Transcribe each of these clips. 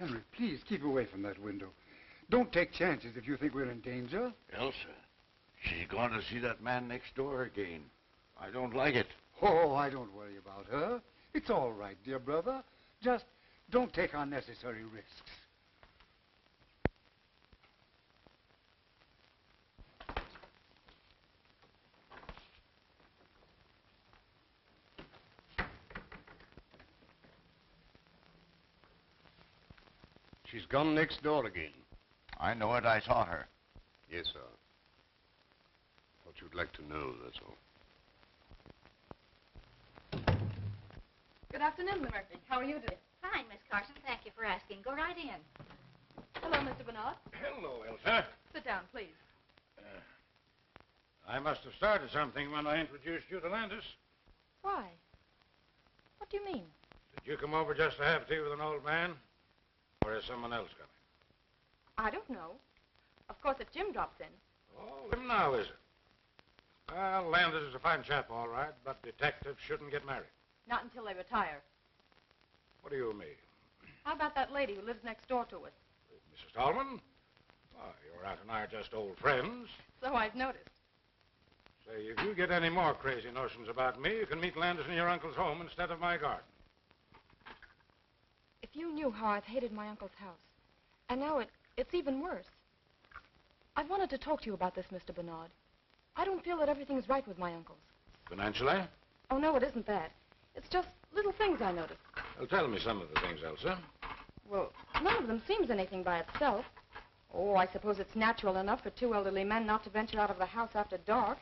Henry, please keep away from that window. Don't take chances if you think we're in danger. Elsa, she's going to see that man next door again. I don't like it. Oh, I don't worry about her. It's all right, dear brother. Just don't take unnecessary risks. She's gone next door again. I know it. I saw her. Yes, sir. Thought you'd like to know, that's all. Good afternoon, Miss Murphy. How are you today? Fine, Miss Carson. Thank you for asking. Go right in. Hello, Mr. Bernard. Hello, Elsa. Sit down, please. I must have started something when I introduced you to Landis. Why? What do you mean? Did you come over just to have tea with an old man? Or is someone else coming? I don't know. Of course, if Jim drops in. Oh, him now, is it? Well, Landis is a fine chap, all right, but detectives shouldn't get married. Not until they retire. What do you mean? How about that lady who lives next door to us? Mrs. Tallman? Why, your aunt and I are just old friends. So I've noticed. Say, if you get any more crazy notions about me, you can meet Landis in your uncle's home instead of my garden. If you knew how I've hated my uncle's house, and now it's even worse. I've wanted to talk to you about this, Mr. Bernard. I don't feel that everything's right with my uncles. Financially? Oh, no, it isn't that. It's just little things I noticed. Well, tell me some of the things, Elsa. Well, none of them seems anything by itself. Oh, I suppose it's natural enough for two elderly men not to venture out of the house after dark.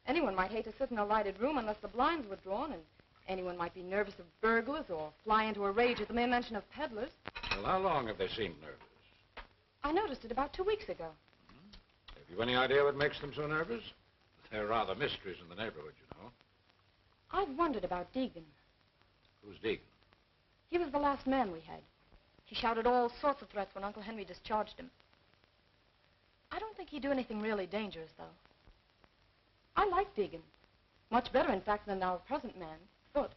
Anyone might hate to sit in a lighted room unless the blinds were drawn, and anyone might be nervous of burglars or fly into a rage at the mere mention of peddlers. Well, how long have they seemed nervous? I noticed it about 2 weeks ago. Have you any idea what makes them so nervous? They're rather mysteries in the neighborhood, you know. I've wondered about Deegan. Who's Deegan? He was the last man we had. He shouted all sorts of threats when Uncle Henry discharged him. I don't think he'd do anything really dangerous, though. I like Deegan. Much better, in fact, than our present man, Foot.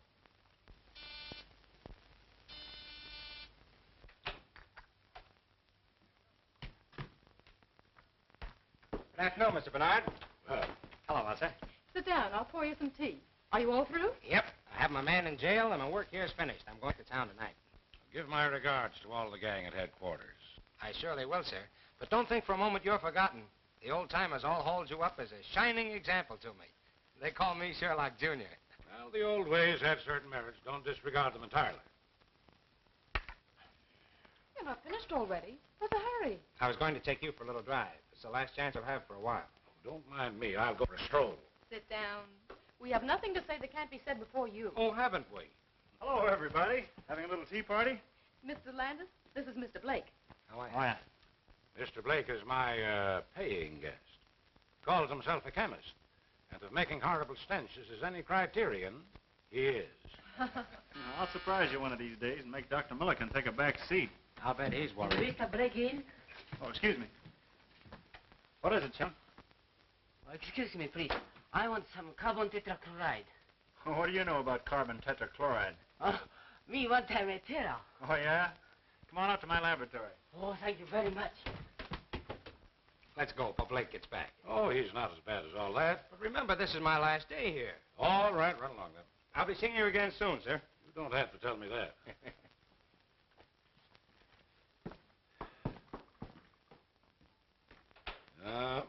Good afternoon, Mr. Bernard. Hello, Elsa. Sit down. I'll pour you some tea. Are you all through? Yep. I have my man in jail, and my work here is finished. I'm going to town tonight. Give my regards to all the gang at headquarters. I surely will, sir. But don't think for a moment you're forgotten. The old-timers all hold you up as a shining example to me. They call me Sherlock Jr. Well, the old ways had certain merits. Don't disregard them entirely. You're not finished already. What's the hurry? I was going to take you for a little drive. It's the last chance I'll have for a while. Oh, don't mind me. I'll go for a stroll. Sit down. We have nothing to say that can't be said before you. Oh, haven't we? Hello, everybody. Having a little tea party? Mr. Landis, this is Mr. Blake. How are you? Oh, yeah. Mr. Blake is my paying guest. Calls himself a chemist. And if making horrible stenches is any criterion, he is. I'll surprise you one of these days and make Dr. Milliken take a back seat. I'll bet he's worried. Mr. Blake in? Oh, excuse me. What is it, chum? Oh, excuse me, please. I want some carbon tetrachloride. Oh, what do you know about carbon tetrachloride? Oh, me want a Terra. Oh, yeah? Come on out to my laboratory. Oh, thank you very much. Let's go before Blake gets back. Oh, he's not as bad as all that. But remember, this is my last day here. All right, run along then. I'll be seeing you again soon, sir. You don't have to tell me that.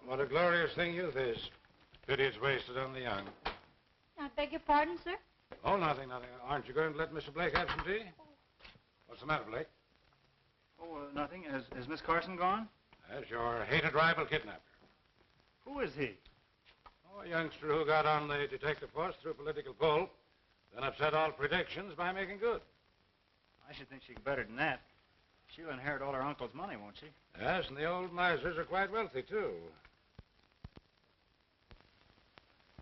What a glorious thing youth is. Pity it's wasted on the young. I beg your pardon, sir? Oh, nothing. Aren't you going to let Mr. Blake have some tea? What's the matter, Blake? Oh, nothing. Has Miss Carson gone? That's your hated rival kidnapper. Who is he? Oh, a youngster who got on the detective force through political pull, then upset all predictions by making good. I should think she's better than that. She'll inherit all her uncle's money, won't she? Yes, and the old misers are quite wealthy, too.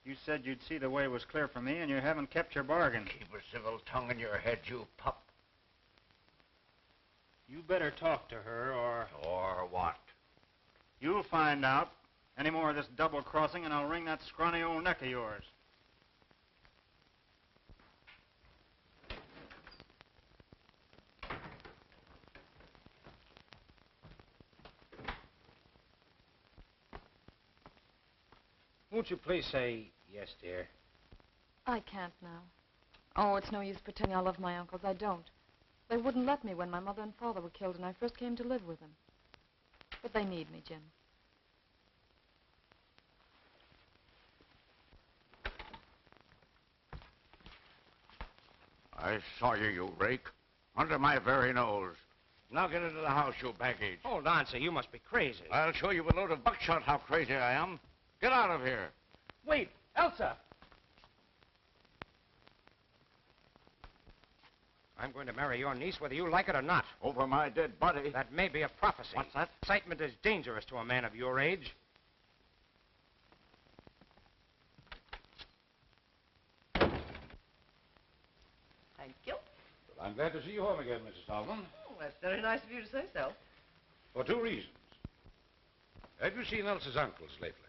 You said you'd see the way was clear for me, and you haven't kept your bargain. Keep a civil tongue in your head, you pup. You better talk to her, or... Or what? You'll find out. Any more of this double-crossing, and I'll wring that scrawny old neck of yours. Won't you please say yes, dear? I can't now. Oh, it's no use pretending I love my uncles. I don't. They wouldn't let me when my mother and father were killed and I first came to live with them. But they need me, Jim. I saw you, you rake. Under my very nose. Now get into the house, you baggage. Hold on, sir. You must be crazy. I'll show you with a load of buckshot how crazy I am. Get out of here. Wait, Elsa! I'm going to marry your niece whether you like it or not. Over my dead body. That may be a prophecy. What's that? Excitement is dangerous to a man of your age. Thank you. Well, I'm glad to see you home again, Mrs. Tallman. Oh, that's very nice of you to say so. For two reasons. Have you seen Elsa's uncles lately?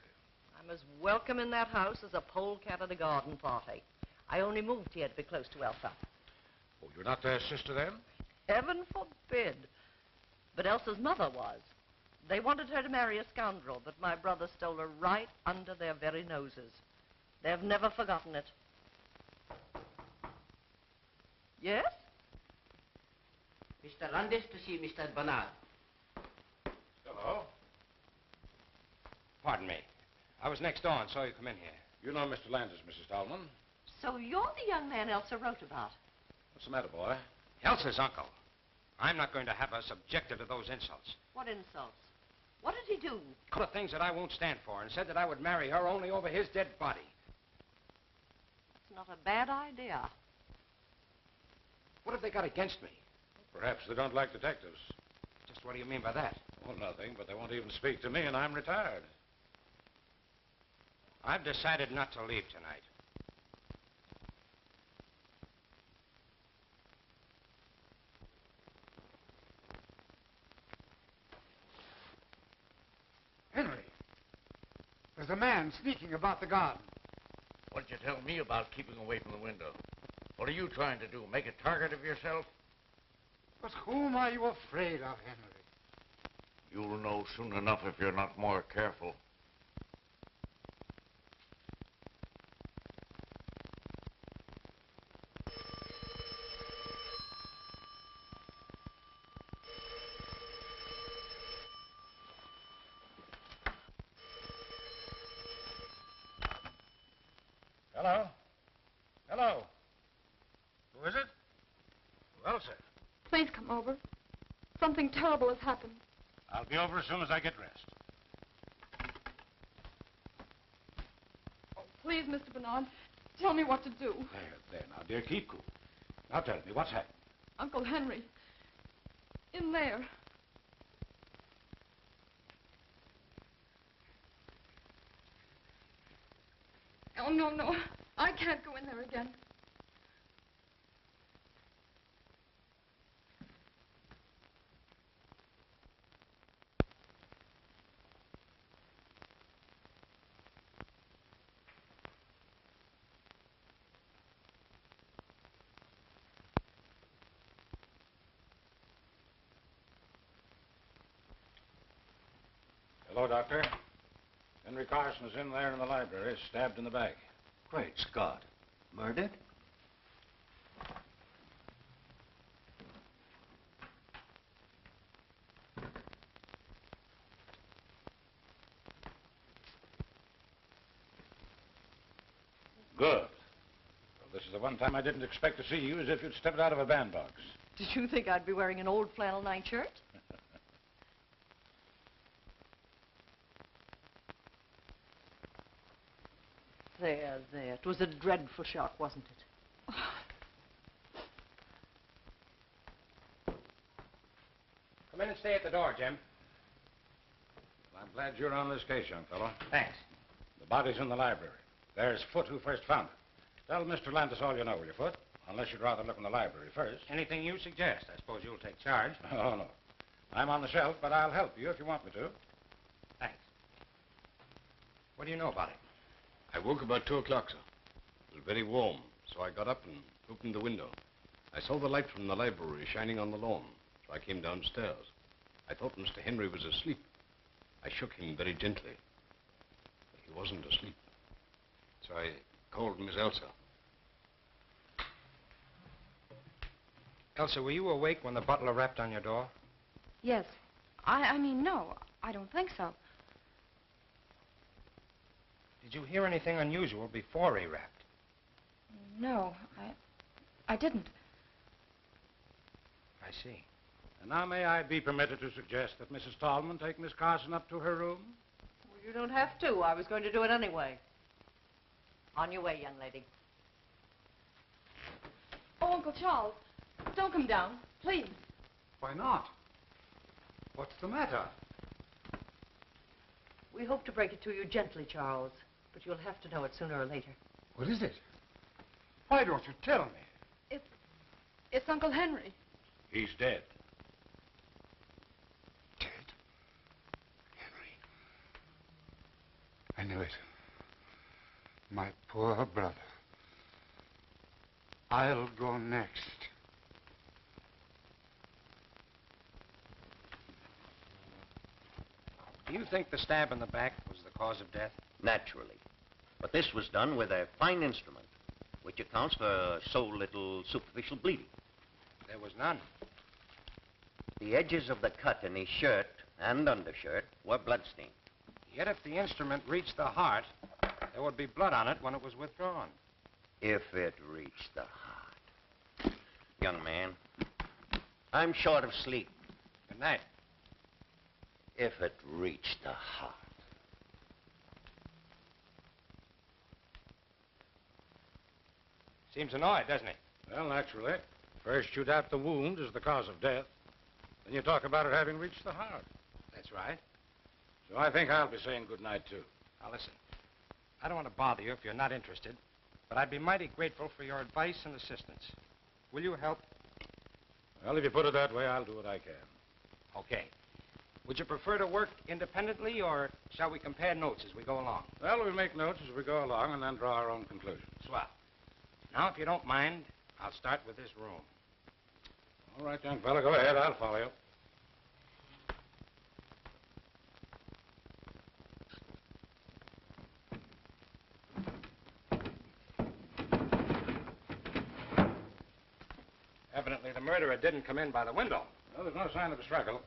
I'm as welcome in that house as a polecat at a garden party. I only moved here to be close to Elsa. Oh, you're not their sister, then? Heaven forbid. But Elsa's mother was. They wanted her to marry a scoundrel, but my brother stole her right under their very noses. They've never forgotten it. Yes? Mr. Landis to see Mr. Bernard. Hello. Pardon me. I was next door and saw you come in here. You know Mr. Landis, Mrs. Tallman. So you're the young man Elsa wrote about. What's the matter, boy? Elsa's uncle. I'm not going to have her subjected to those insults. What insults? What did he do? A couple of things that I won't stand for and said that I would marry her only over his dead body. That's not a bad idea. What have they got against me? Perhaps they don't like detectives. Just what do you mean by that? Well, nothing, but they won't even speak to me, and I'm retired. I've decided not to leave tonight. Henry, there's a man sneaking about the garden. What'd you tell me about keeping away from the window? What are you trying to do? Make a target of yourself? But whom are you afraid of, Henry? You'll know soon enough if you're not more careful. Hello? Hello? Who is it? Who else, sir? Please come over. Something terrible has happened. I'll be over as soon as I get dressed. Oh, please, Mr. Bernard, tell me what to do. There, now, dear, keep cool. Now tell me, what's happened? Uncle Henry. In there. Oh, no, no. I can't go in there again. Hello, Doctor. Henry Carson is in there in the library, stabbed in the back. Great Scott. Murdered? Good. Well, this is the one time I didn't expect to see you, as if you'd stepped out of a bandbox. Did you think I'd be wearing an old flannel nightshirt? There, there. It was a dreadful shock, wasn't it? Come in and stay at the door, Jim. Well, I'm glad you're on this case, young fellow. Thanks. The body's in the library. There's Foote who first found it. Tell Mr. Landis all you know, will you, Foote? Unless you'd rather look in the library first. Anything you suggest. I suppose you'll take charge. Oh, no. I'm on the shelf, but I'll help you if you want me to. Thanks. What do you know about it? I woke about 2 o'clock, sir. It was very warm, so I got up and opened the window. I saw the light from the library shining on the lawn, so I came downstairs. I thought Mr. Henry was asleep. I shook him very gently. He wasn't asleep. I called Miss Elsa. Elsa, were you awake when the butler rapped on your door? Yes. I mean, no. I don't think so. Did you hear anything unusual before he rapped? No, I didn't. I see. And now may I be permitted to suggest that Mrs. Tallman take Miss Carson up to her room? Well, you don't have to. I was going to do it anyway. On your way, young lady. Oh, Uncle Charles, don't come down, please. Why not? What's the matter? We hope to break it to you gently, Charles, but you'll have to know it sooner or later. What is it? Why don't you tell me? It's Uncle Henry. He's dead. Dead? Henry. I knew it. My poor brother. I'll go next. Do you think the stab in the back was the cause of death? Naturally. But this was done with a fine instrument, which accounts for so little superficial bleeding. There was none. The edges of the cut in his shirt and undershirt were bloodstained. Yet if the instrument reached the heart, there would be blood on it when it was withdrawn. If it reached the heart. Young man, I'm short of sleep. Good night. If it reached the heart. Seems annoyed, doesn't he? Well, naturally. First you doubt the wound as the cause of death. Then you talk about it having reached the heart. That's right. So I think I'll be saying good night, too. Now, listen. I don't want to bother you if you're not interested, but I'd be mighty grateful for your advice and assistance. Will you help? Well, if you put it that way, I'll do what I can. Okay. Would you prefer to work independently, or shall we compare notes as we go along? Well, we'll make notes as we go along and then draw our own conclusions. Swell. Now, if you don't mind, I'll start with this room. All right, young fella, go ahead. I'll follow you. Evidently, the murderer didn't come in by the window. Well, there's no sign of a struggle.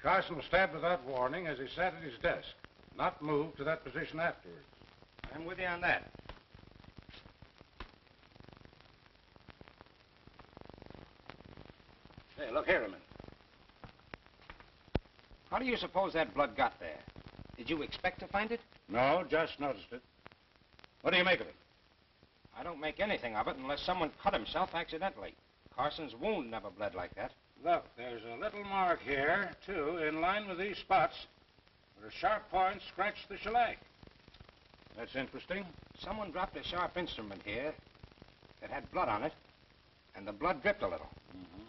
Carson was stabbed without warning as he sat at his desk, not moved to that position afterwards. I'm with you on that. Hey, look here a minute. How do you suppose that blood got there? Did you expect to find it? No, just noticed it. What do you make of it? I don't make anything of it unless someone cut himself accidentally. Carson's wound never bled like that. Look, there's a little mark here, too, in line with these spots, where a sharp point scratched the shellac. That's interesting. Someone dropped a sharp instrument here that had blood on it, and the blood dripped a little. Mm-hmm.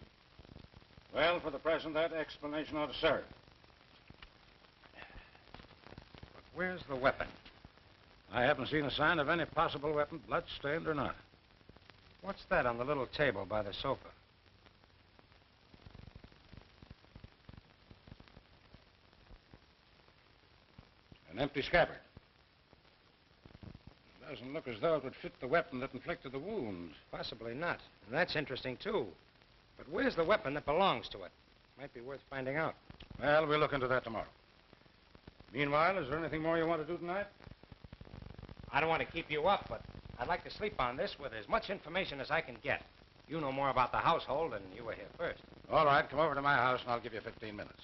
Well, for the present, that explanation ought to serve. But where's the weapon? I haven't seen a sign of any possible weapon, blood-stained or not. What's that on the little table by the sofa? An empty scabbard. It doesn't look as though it would fit the weapon that inflicted the wound. Possibly not. And that's interesting, too. But where's the weapon that belongs to it? Might be worth finding out. Well, we'll look into that tomorrow. Meanwhile, is there anything more you want to do tonight? I don't want to keep you up, but I'd like to sleep on this with as much information as I can get. You know more about the household, and you were here first. All right, come over to my house, and I'll give you 15 minutes.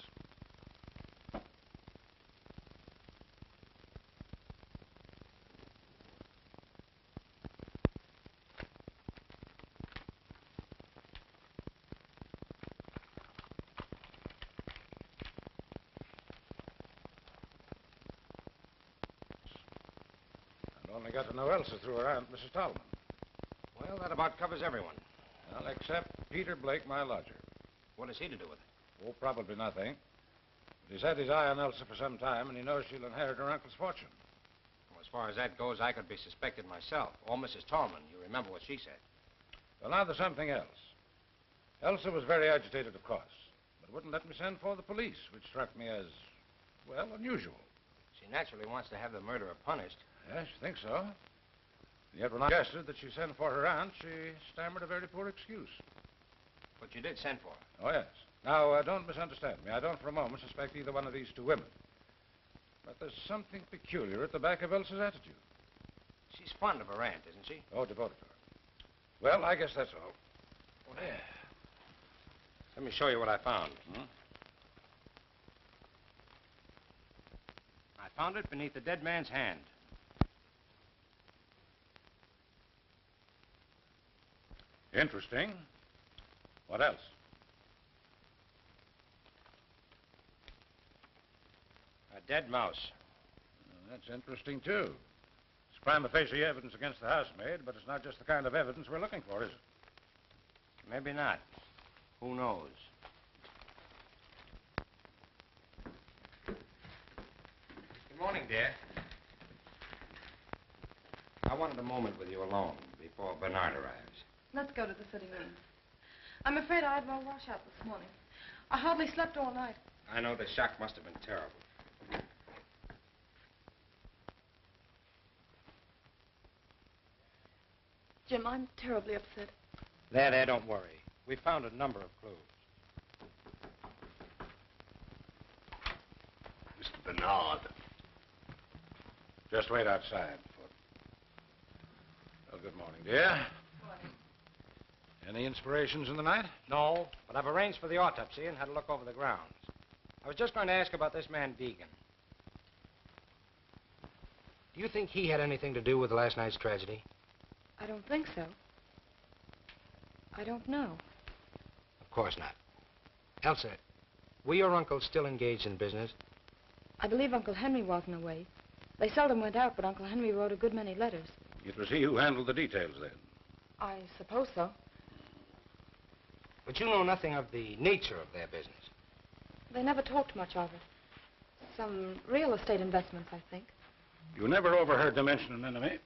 Only got to know Elsa through her aunt, Mrs. Tallman. Well, that about covers everyone. Well, except Peter Blake, my lodger. What has he to do with it? Oh, probably nothing. But he's had his eye on Elsa for some time, and he knows she'll inherit her uncle's fortune. Well, as far as that goes, I could be suspected myself. Or Mrs. Tallman. You remember what she said. Well, now there's something else. Elsa was very agitated, of course, but wouldn't let me send for the police, which struck me as, well, unusual. She naturally wants to have the murderer punished. Yes, you think so? Yet when I suggested that she send for her aunt, she stammered a very poor excuse. But you did send for her. Oh, yes. Now, don't misunderstand me. I don't for a moment suspect either one of these two women. But there's something peculiar at the back of Elsa's attitude. She's fond of her aunt, isn't she? Oh, devoted to her. Well, I guess that's all. Oh, yeah. Let me show you what I found. I found it beneath the dead man's hand. Interesting. What else? A dead mouse. That's interesting, too. It's prima facie evidence against the housemaid, but it's not just the kind of evidence we're looking for, is it? Maybe not. Who knows? Good morning, dear. I wanted a moment with you alone before Bernard arrives. Let's go to the sitting room. I'm afraid I had no washout this morning. I hardly slept all night. I know the shock must have been terrible. Jim, I'm terribly upset. There, don't worry. We found a number of clues. Mr. Bernard. Just wait outside. Well, good morning, dear. Morning. Any inspirations in the night? No, but I've arranged for the autopsy and had a look over the grounds. I was just going to ask about this man, Deegan. Do you think he had anything to do with last night's tragedy? I don't think so. I don't know. Of course not. Elsa, were your uncles still engaged in business? I believe Uncle Henry wasn't away. They seldom went out, but Uncle Henry wrote a good many letters. It was he who handled the details, then. I suppose so. But you know nothing of the nature of their business. They never talked much of it. Some real estate investments, I think. You never overheard them mention an enemy?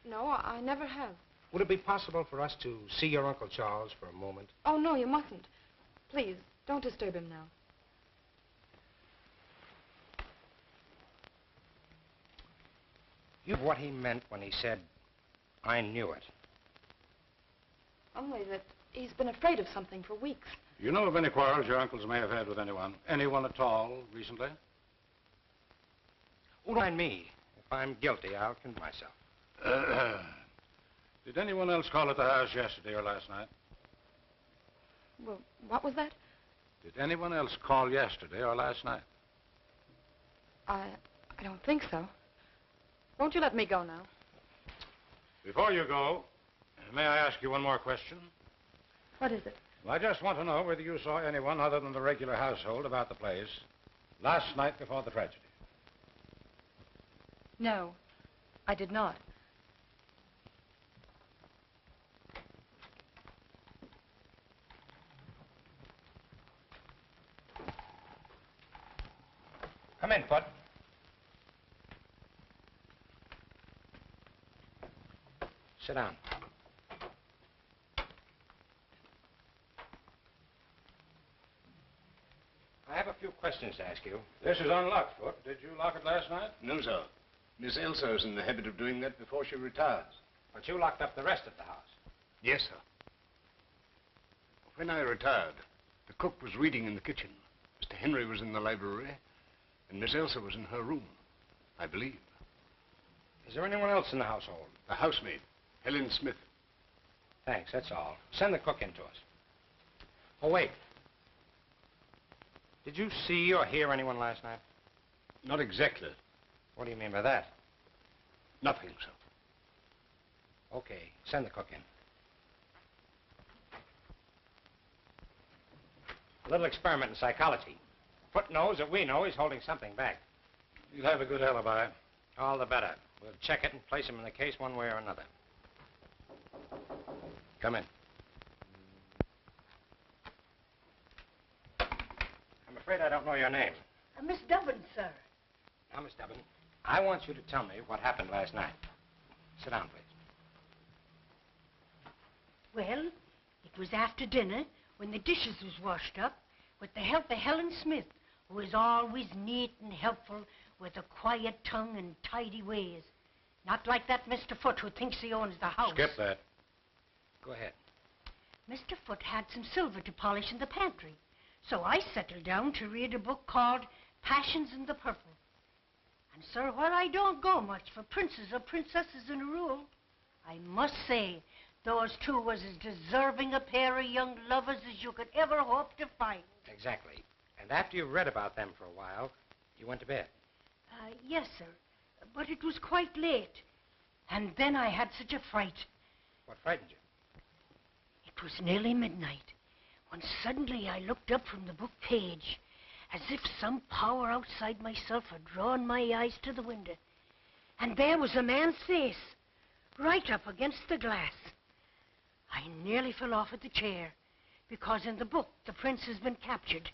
No, I never have. Would it be possible for us to see your Uncle Charles for a moment? Oh, no, you mustn't. Please, don't disturb him now. You know what he meant when he said, I knew it. Only that he's been afraid of something for weeks. You know of any quarrels your uncles may have had with anyone? Anyone at all, recently? Don't mind me. If I'm guilty, I'll condemn myself. Did anyone else call at the house yesterday or last night? Well, what was that? Did anyone else call yesterday or last night? I don't think so. Won't you let me go now? Before you go, may I ask you one more question? What is it? Well, I just want to know whether you saw anyone other than the regular household about the place last night before the tragedy. No, I did not. Come in, Put. Sit down. I have a few questions to ask you. This is unlocked, Foot. Did you lock it last night? No, sir. Miss Elsa is in the habit of doing that before she retires. But you locked up the rest of the house. Yes, sir. When I retired, the cook was reading in the kitchen. Mr. Henry was in the library, and Miss Elsa was in her room, I believe. Is there anyone else in the household? The housemaid, Helen Smith. Thanks, that's all. Send the cook in to us. Oh, wait. Did you see or hear anyone last night? Not exactly. What do you mean by that? Nothing, sir. Okay, send the cook in. A little experiment in psychology. Foot knows that we know he's holding something back. You'll have a good alibi. All the better. We'll check it and place him in the case one way or another. Come in. I'm afraid I don't know your name. Miss Dubbin, sir. Now, Miss Dubbin, I want you to tell me what happened last night. Sit down, please. Well, it was after dinner when the dishes was washed up with the help of Helen Smith, who is always neat and helpful with a quiet tongue and tidy ways. Not like that Mr. Foote who thinks he owns the house. Skip that. Go ahead. Mr. Foote had some silver to polish in the pantry. So I settled down to read a book called Passions in the Purple. And, sir, while I don't go much for princes or princesses in a rule, I must say those two was as deserving a pair of young lovers as you could ever hope to find. Exactly. And after you read about them for a while, you went to bed. Yes, sir. But it was quite late. And then I had such a fright. What frightened you? It was nearly midnight when suddenly I looked up from the book page as if some power outside myself had drawn my eyes to the window. And there was a man's face, right up against the glass. I nearly fell off at the chair, because in the book, the prince has been captured.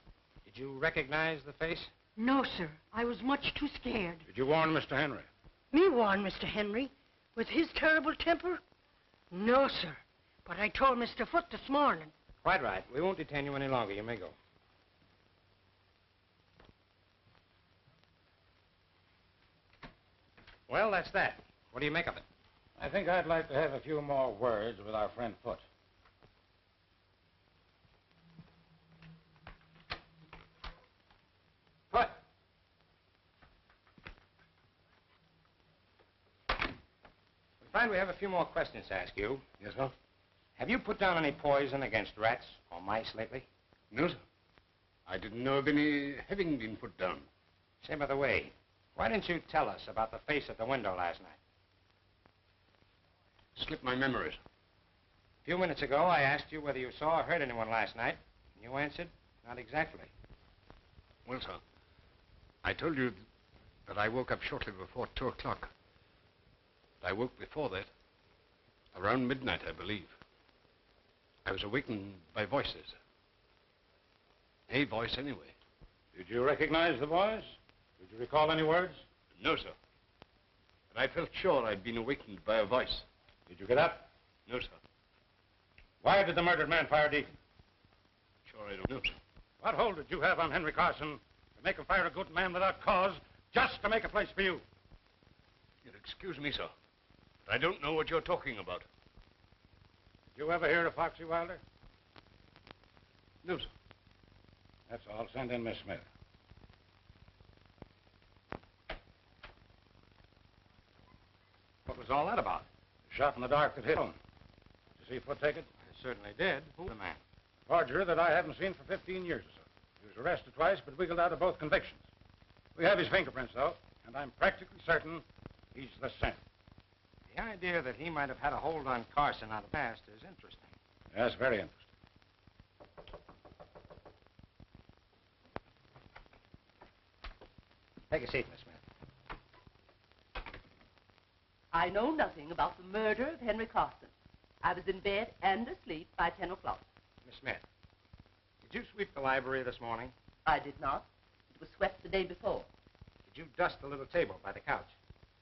Did you recognize the face? No, sir. I was much too scared. Did you warn Mr. Henry? Me warn Mr. Henry? With his terrible temper? No, sir. But I told Mr. Foote this morning. Quite right. We won't detain you any longer. You may go. Well, that's that. What do you make of it? I think I'd like to have a few more words with our friend Foote. Foote! We find we have a few more questions to ask you. Yes, sir? Have you put down any poison against rats or mice lately? No, sir. I didn't know of any having been put down. Say, by the way, why didn't you tell us about the face at the window last night? Slipped my memories. A few minutes ago, I asked you whether you saw or heard anyone last night. And you answered, not exactly. Well, sir, I told you that I woke up shortly before 2 o'clock. But I woke before that, around midnight, I believe. I was awakened by voices. A voice, anyway. Did you recognize the voice? Did you recall any words? No, sir. But I felt sure I'd been awakened by a voice. Did you get up? No, sir. Why did the murdered man fire Deacon? Sure, I don't know, sir. What hold did you have on Henry Carson to make him fire a good man without cause, just to make a place for you? You'll excuse me, sir, but I don't know what you're talking about. Did you ever hear of Foxy Wilder? No, sir. That's all. Send in Miss Smith. What was all that about? The shot in the dark that hit him. Did you see Foote take it? I certainly did. Who's the man? Forger that I haven't seen for 15 years or so. He was arrested twice, but wiggled out of both convictions. We have his fingerprints, though, and I'm practically certain he's the same. The idea that he might have had a hold on Carson out of the past is interesting. Yes, very interesting. Take a seat, Miss Smith. I know nothing about the murder of Henry Carson. I was in bed and asleep by 10 o'clock. Miss Smith, did you sweep the library this morning? I did not. It was swept the day before. Did you dust the little table by the couch?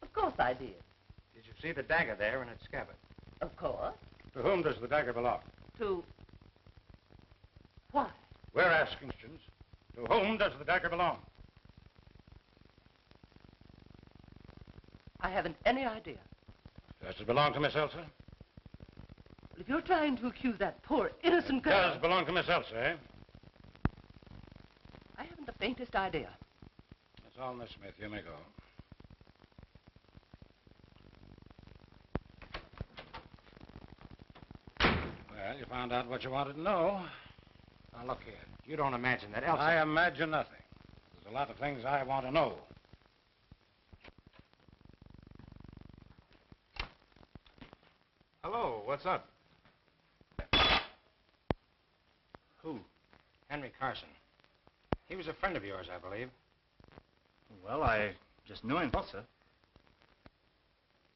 Of course I did. Did you see the dagger there in its scabbard? Of course. To whom does the dagger belong? To... Why? We're asking questions. To whom does the dagger belong? I haven't any idea. Does it belong to Miss Elsa? Well, if you're trying to accuse that poor innocent girl... It does belong to Miss Elsa, eh? I haven't the faintest idea. That's all, Miss Smith. You may go. Well, you found out what you wanted to know. Now, look here. You don't imagine that Elsa... I imagine nothing. There's a lot of things I want to know. Hello, what's up? Who? Henry Carson. He was a friend of yours, I believe. Well, I just knew him, sir.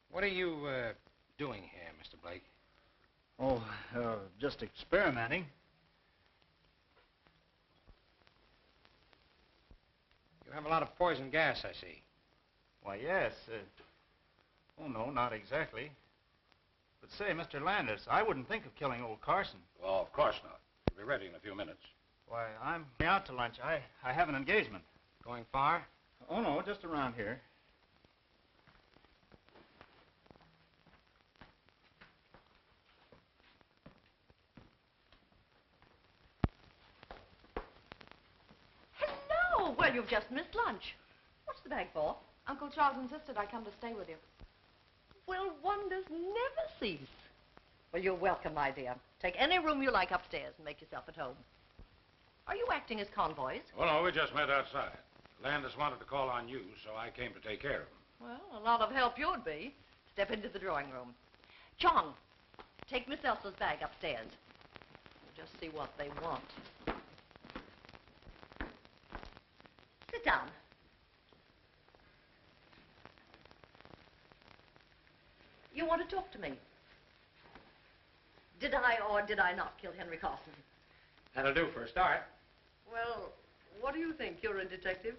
What are you, doing here, Mr. Blake? Oh, just experimenting. You have a lot of poison gas, I see. Why, yes. Oh, no, not exactly. But say, Mr. Landis, I wouldn't think of killing old Carson. Oh, of course not. We'll be ready in a few minutes. Why, I'm out to lunch. I have an engagement. Going far? Oh, no, just around here. Well, you've just missed lunch. What's the bag for? Uncle Charles insisted I come to stay with you. Well, wonders never cease. Well, you're welcome, my dear. Take any room you like upstairs and make yourself at home. Are you acting as convoys? Oh, no, we just met outside. Landis wanted to call on you, so I came to take care of him. Well, a lot of help you'd be. Step into the drawing room. Chong, take Miss Elsa's bag upstairs. We'll just see what they want. Sit down. You want to talk to me? Did I or did I not kill Henry Carson? That'll do for a start. Well, what do you think? You're a detective?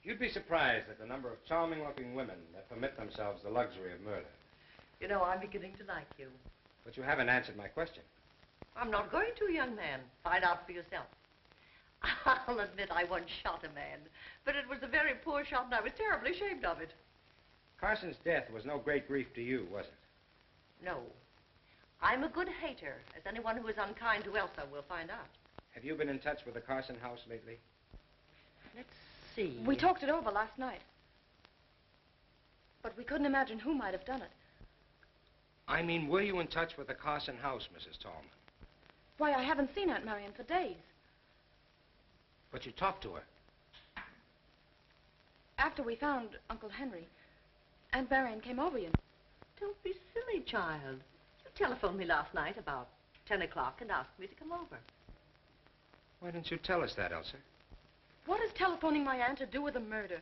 You'd be surprised at the number of charming-looking women that permit themselves the luxury of murder. You know, I'm beginning to like you. But you haven't answered my question. I'm not going to, young man. Find out for yourself. I'll admit I once shot a man, but it was a very poor shot and I was terribly ashamed of it. Carson's death was no great grief to you, was it? No. I'm a good hater, as anyone who is unkind to Elsa will find out. Have you been in touch with the Carson house lately? Let's see. We talked it over last night. But we couldn't imagine who might have done it. I mean, were you in touch with the Carson house, Mrs. Tallman? Why, I haven't seen Aunt Marion for days. But you talked to her. After we found Uncle Henry, Aunt Marion came over, you know. Don't be silly, child. You telephoned me last night about 10 o'clock and asked me to come over. Why didn't you tell us that, Elsa? What has telephoning my aunt to do with the murder?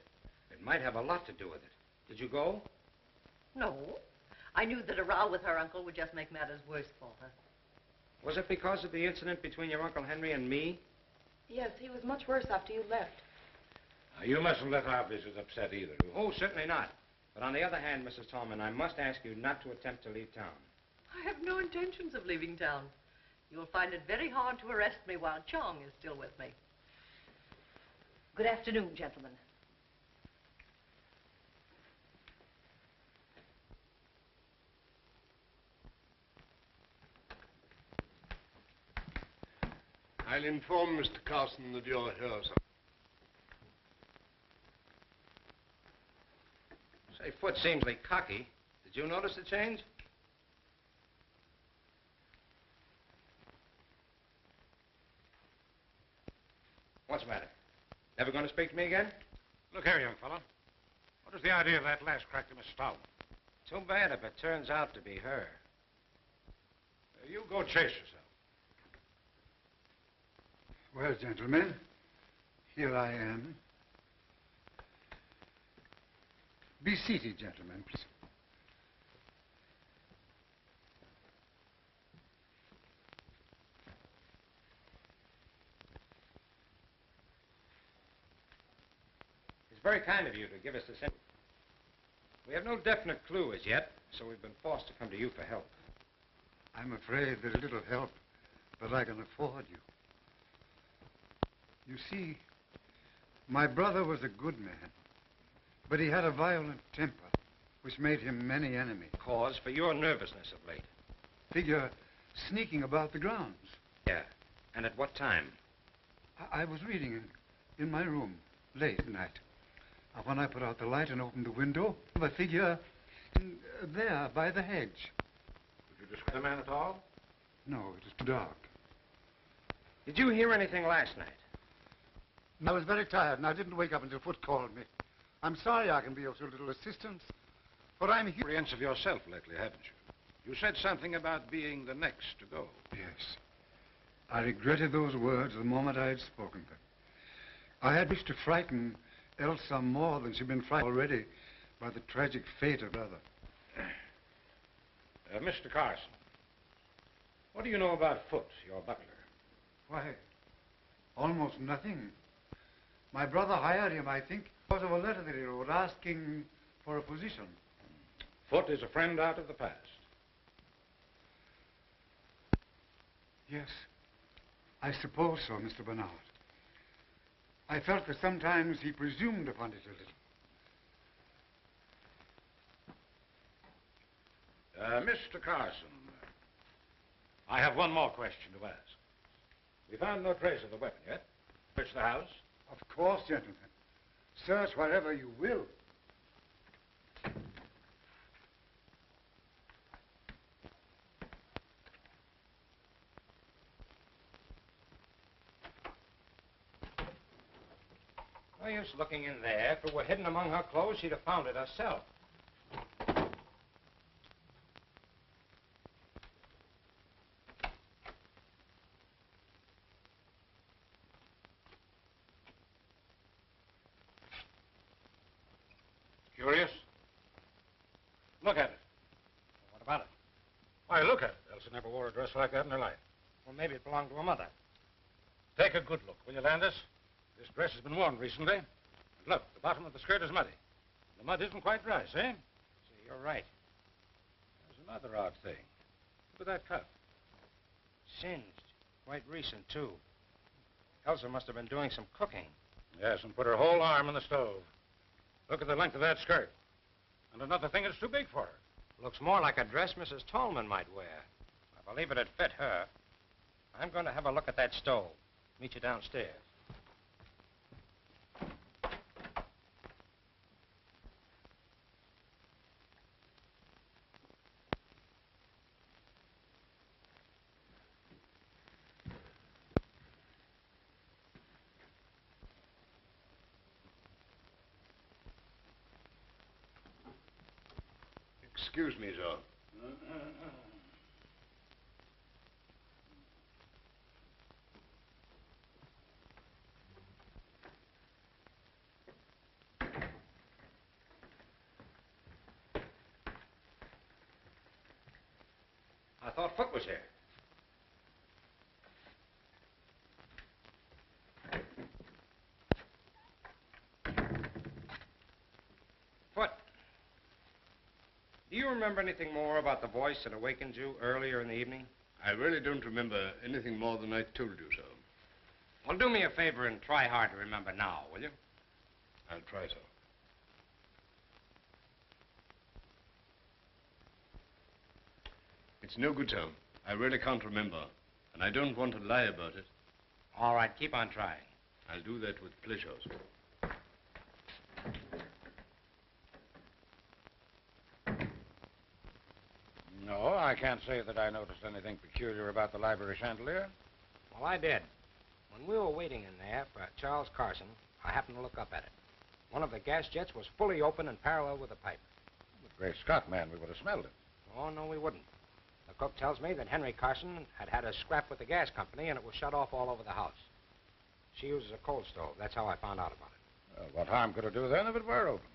It might have a lot to do with it. Did you go? No. I knew that a row with her uncle would just make matters worse for her. Was it because of the incident between your Uncle Henry and me? Yes, he was much worse after you left. Now, you mustn't let our visit upset either of you. Oh, certainly not. But on the other hand, Mrs. Tallman, I must ask you not to attempt to leave town. I have no intentions of leaving town. You'll find it very hard to arrest me while Chong is still with me. Good afternoon, gentlemen. I'll inform Mr. Carson that you're here, sir. Say, Foot seems like cocky. Did you notice the change? What's the matter? Never going to speak to me again? Look here, young fella. What is the idea of that last crack to Mrs. Tallman? Too bad if it turns out to be her. You go chase yourself. Well, gentlemen, here I am. Be seated, gentlemen, please. It's very kind of you to give us this info. We have no definite clue as yet, so we've been forced to come to you for help. I'm afraid there's little help that I can afford you. You see, my brother was a good man, but he had a violent temper, which made him many enemies. Cause for your nervousness of late. Figure sneaking about the grounds. Yeah. And at what time? I was reading in my room late at night. When I put out the light and opened the window, the figure there by the hedge. Did you describe the man at all? No, it was too dark. Did you hear anything last night? I was very tired, and I didn't wake up until Foot called me. I'm sorry I can be of so little assistance, but I'm here. Apprehensive yourself lately, haven't you? You said something about being the next to go. Yes. I regretted those words the moment I had spoken them. I had wished to frighten Elsa more than she'd been frightened already by the tragic fate of her brother. Mr. Carson, what do you know about Foot, your butler? Why, almost nothing. My brother hired him, I think, because of a letter that he wrote asking for a position. Foot is a friend out of the past. Yes, I suppose so, Mr. Bernard. I felt that sometimes he presumed upon it a little. Mr. Carson, I have one more question to ask. We found no trace of the weapon yet. Searched the house, Of course, gentlemen. Search wherever you will. No use looking in there. If it were hidden among her clothes, she'd have found it herself. Curious? Look at it. What about it? Why, look at it. Elsa never wore a dress like that in her life. Well, maybe it belonged to her mother. Take a good look, will you, Landis? This dress has been worn recently. And look, the bottom of the skirt is muddy. The mud isn't quite dry, see? See, you're right. There's another odd thing. Look at that cut. Singed. Quite recent, too. Elsa must have been doing some cooking. Yes, and put her whole arm in the stove. Look at the length of that skirt. And another thing is too big for her. Looks more like a dress Mrs. Tallman might wear. I believe it'd fit her. I'm going to have a look at that stove. Meet you downstairs. Excuse me, sir. I thought Foot was here. Foot. Do you remember anything more about the voice that awakened you earlier in the evening? I really don't remember anything more than I told you, sir. Well, do me a favor and try hard to remember now, will you? I'll try, sir. It's no good, sir. I really can't remember, and I don't want to lie about it. All right, keep on trying. I'll do that with pleasure, sir. No, I can't say that I noticed anything peculiar about the library chandelier. Well, I did. When we were waiting in there for Charles Carson, I happened to look up at it. One of the gas jets was fully open and parallel with the pipe. But great Scott, man, we would have smelled it. Oh, no, we wouldn't. The cook tells me that Henry Carson had a scrap with the gas company, and it was shut off all over the house. She uses a coal stove. That's how I found out about it. Well, what harm could it do then if it were open?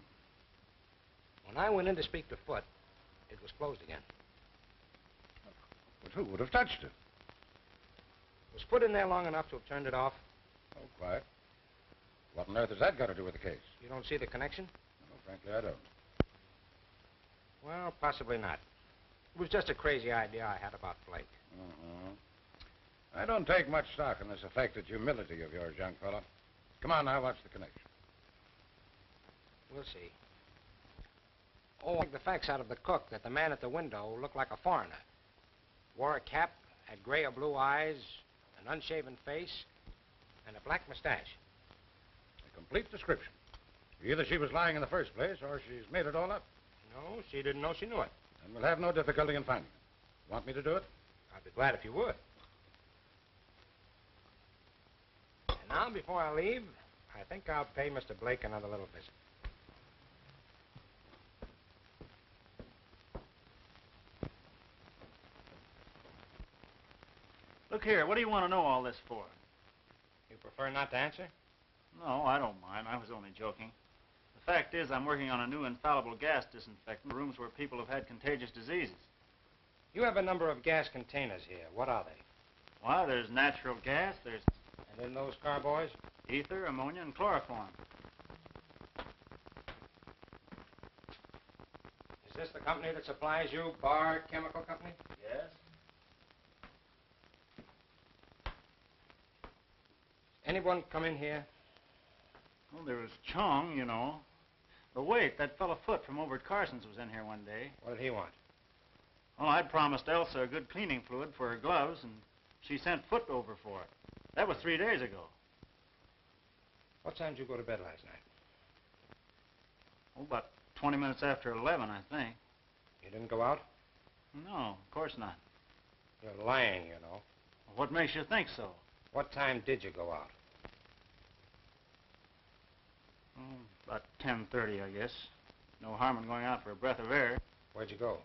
When I went in to speak to Foot, it was closed again. But who would have touched it? Was Foot in there long enough to have turned it off? Oh, quiet. What on earth has that got to do with the case? You don't see the connection? No, frankly, I don't. Well, possibly not. It was just a crazy idea I had about Blake. I don't take much stock in this affected humility of yours, young fella. Come on now, what's the connection? We'll see. Oh, I think the facts out of the cook that the man at the window looked like a foreigner. Wore a cap, had gray or blue eyes, an unshaven face, and a black mustache. A complete description. Either she was lying in the first place, or she's made it all up. No, she didn't know she knew it. And we'll have no difficulty in finding it. Want me to do it? I'd be glad if you would. And now, before I leave, I think I'll pay Mr. Blake another little visit. Look here, what do you want to know all this for? You prefer not to answer? No, I don't mind. I was only joking. The fact is, I'm working on a new infallible gas disinfectant in rooms where people have had contagious diseases. You have a number of gas containers here. What are they? Why, there's natural gas, there's And in those carboys? ether, ammonia, and chloroform. Is this the company that supplies you, Bar Chemical Company? Yes? Anyone come in here? Well, there was Chong, you know. But wait, that fellow Foot from over at Carson's was in here one day. What did he want? Well, I'd promised Elsa a good cleaning fluid for her gloves, and she sent Foot over for it. That was 3 days ago. What time did you go to bed last night? Oh, about 20 minutes after 11, I think. You didn't go out? No, of course not. You're lying, you know. What makes you think so? What time did you go out? Oh, about 10:30, I guess. No harm in going out for a breath of air. Where'd you go?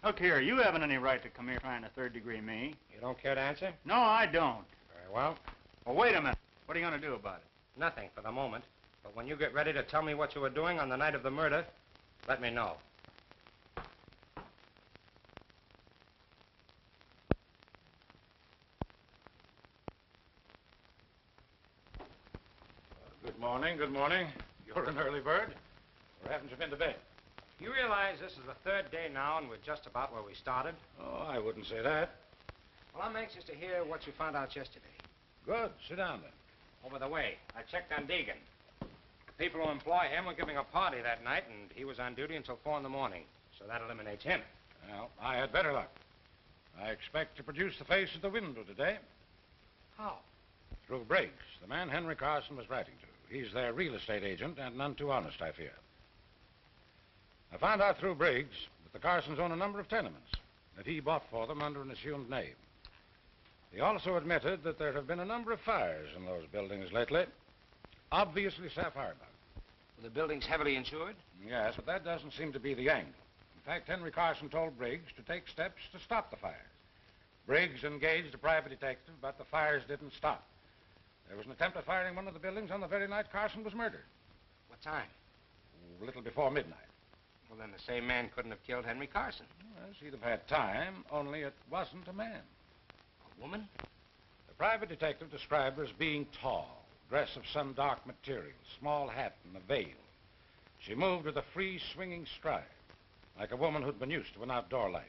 Look here, you haven't any right to come here trying to third-degree me. You don't care to answer? No, I don't. Very well. Well, wait a minute. What are you going to do about it? Nothing for the moment. But when you get ready to tell me what you were doing on the night of the murder, let me know. Good morning, good morning. You're an early bird. Or haven't you been to bed? You realize this is the third day now and we're just about where we started? Oh, I wouldn't say that. Well, I'm anxious to hear what you found out yesterday. Good. Sit down, then. Over the way, I checked on Deegan. The people who employ him were giving a party that night, and he was on duty until 4 in the morning. So that eliminates him. Well, I had better luck. I expect to produce the face at the window today. How? Through Briggs, the man Henry Carson was writing to. He's their real estate agent, and none too honest, I fear. I found out through Briggs that the Carsons own a number of tenements that he bought for them under an assumed name. He also admitted that there have been a number of fires in those buildings lately. Obviously, sapphire bug. Were the buildings heavily insured? Yes, but that doesn't seem to be the angle. In fact, Henry Carson told Briggs to take steps to stop the fires. Briggs engaged a private detective, but the fires didn't stop. There was an attempt at firing one of the buildings on the very night Carson was murdered. What time? A little before midnight. Well, then the same man couldn't have killed Henry Carson. Well, he'd have had time, only it wasn't a man. A woman? The private detective described her as being tall, dress of some dark material, small hat and a veil. She moved with a free, swinging stride, like a woman who'd been used to an outdoor life.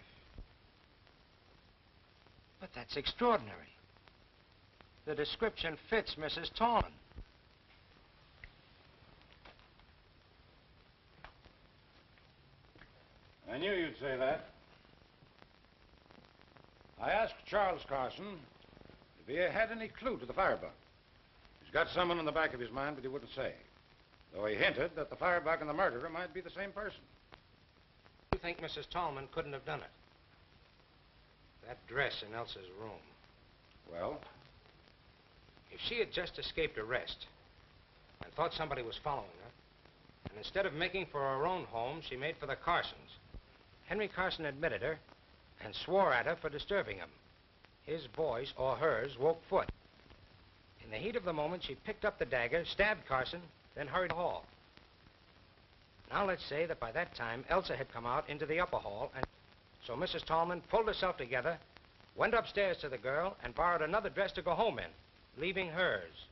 But that's extraordinary. The description fits Mrs. Tallman. I knew you'd say that. I asked Charles Carson if he had any clue to the firebug. He's got someone in the back of his mind, but he wouldn't say. Though he hinted that the firebug and the murderer might be the same person. You think Mrs. Tallman couldn't have done it? That dress in Elsa's room. Well? If she had just escaped arrest and thought somebody was following her, and instead of making for her own home, she made for the Carsons. Henry Carson admitted her and swore at her for disturbing him. His voice, or hers, woke foot. In the heat of the moment, she picked up the dagger, stabbed Carson, then hurried to the hall. Now let's say that by that time, Elsa had come out into the upper hall, and so Mrs. Tallman pulled herself together, went upstairs to the girl, and borrowed another dress to go home in, leaving hers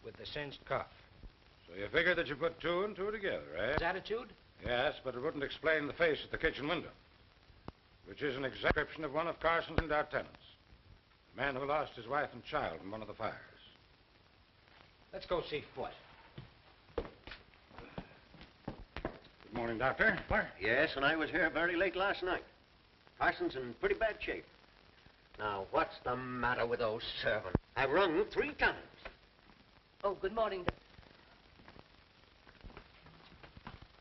with the cinched cuff. So you figured that you put two and two together, eh? His attitude? Yes, but it wouldn't explain the face at the kitchen window, which is an exact description of one of Carson's endowed tenants. A man who lost his wife and child in one of the fires. Let's go see Foot. Good morning, Doctor. Yes, and I was here very late last night. Carson's in pretty bad shape. Now, what's the matter with those servants? I've rung 3 times. Oh, good morning.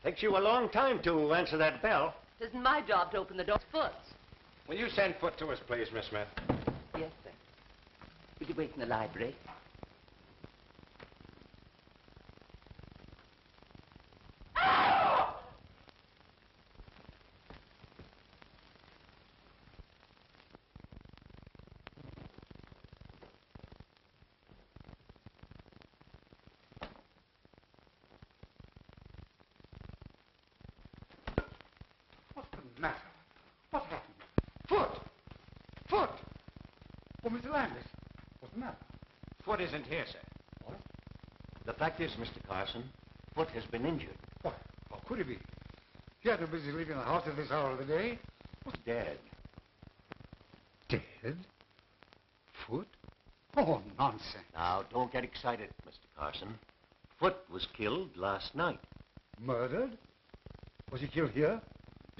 Takes you a long time to answer that bell. It isn't my job to open the door. It's Foot's. Will you send Foot to us, please, Miss Smith? Yes, sir. Will you wait in the library? What's the matter? What happened? Foot! Foot! Oh, Mr. Landis, what's the matter? Foot isn't here, sir. What? The fact is, Mr. Carson, Foot has been injured. What? How could he be? He had no business leaving the house at this hour of the day. Dead. Dead? Foot? Oh, nonsense. Now, don't get excited, Mr. Carson. Foot was killed last night. Murdered? Was he killed here?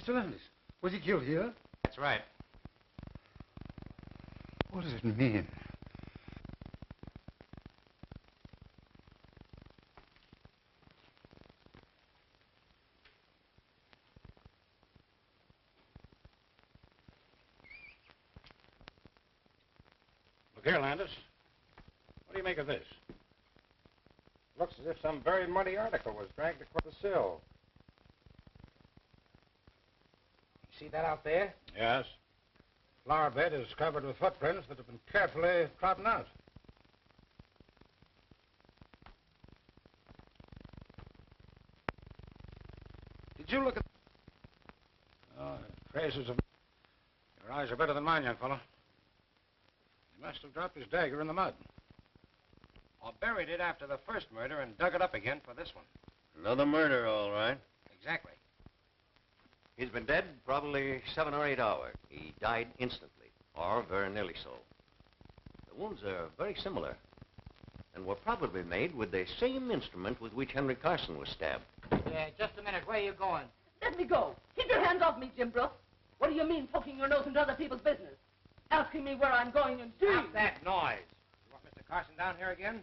Mr. Landis, was he killed here? That's right. What does it mean? Here, Landis. What do you make of this? Looks as if some very muddy article was dragged across the sill. You see that out there? Yes. Flower bed is covered with footprints that have been carefully trodden out. Did you look at... Oh, traces of... Your eyes are better than mine, young fellow. He must have dropped his dagger in the mud. Or buried it after the first murder and dug it up again for this one. Another murder, all right. Exactly. He's been dead probably 7 or 8 hours. He died instantly, or very nearly so. The wounds are very similar, and were probably made with the same instrument with which Henry Carson was stabbed. Yeah, just a minute. Where are you going? Let me go. Keep your hands off me, Jim Brooks. What do you mean, poking your nose into other people's business? Asking me where I'm going and doing. Stop that noise. You want Mr. Carson down here again?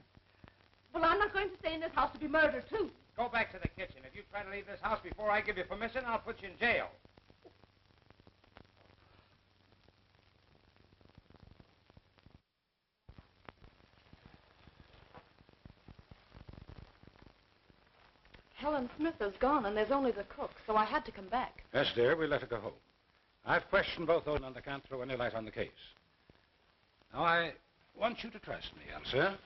Well, I'm not going to stay in this house to be murdered, too. Go back to the kitchen. If you try to leave this house before I give you permission, I'll put you in jail. Helen Smith is gone, and there's only the cook, so I had to come back. Yes, dear, we let her go home. I've questioned both those, and I can't throw any light on the case. Now, I want you to trust me, Elsa.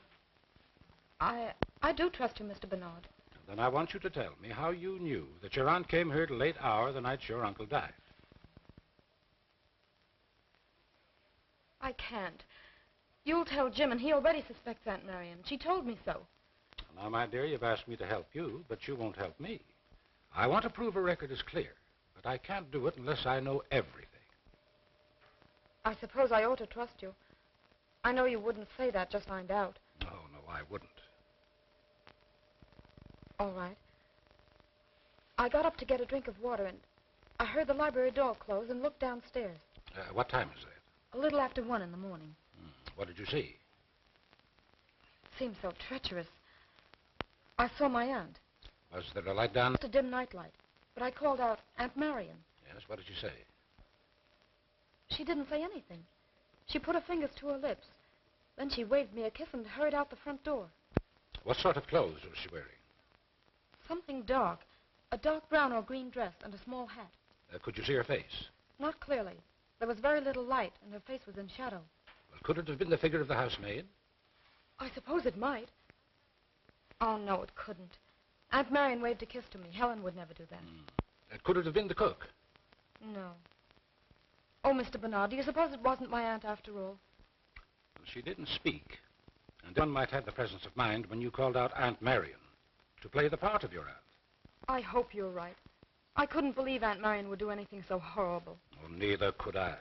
I do trust you, Mr. Bernard. Then I want you to tell me how you knew that your aunt came here at a late hour the night your uncle died. I can't. You'll tell Jim, and he already suspects Aunt Marion. She told me so. Now, my dear, you've asked me to help you, but you won't help me. I want to prove a record is clear, but I can't do it unless I know everything. I suppose I ought to trust you. I know you wouldn't say that just to find out. No, I wouldn't. All right. I got up to get a drink of water, and I heard the library door close and looked downstairs. What time is it? A little after 1 in the morning. What did you see? Seemed so treacherous. I saw my aunt. Was there a light down? Just a dim nightlight. But I called out, Aunt Marion. Yes, what did you say? She didn't say anything. She put her fingers to her lips. Then she waved me a kiss and hurried out the front door. What sort of clothes was she wearing? Something dark. A dark brown or green dress and a small hat. Could you see her face? Not clearly. There was very little light, and her face was in shadow. Well, could it have been the figure of the housemaid? I suppose it might. Oh, no, it couldn't. Aunt Marion waved a kiss to me. Helen would never do that. Could it have been the cook? No. Oh, Mr. Bernard, do you suppose it wasn't my aunt after all? Well, she didn't speak. And one might have the presence of mind when you called out Aunt Marion to play the part of your aunt. I hope you're right. I couldn't believe Aunt Marion would do anything so horrible. Well, neither could I.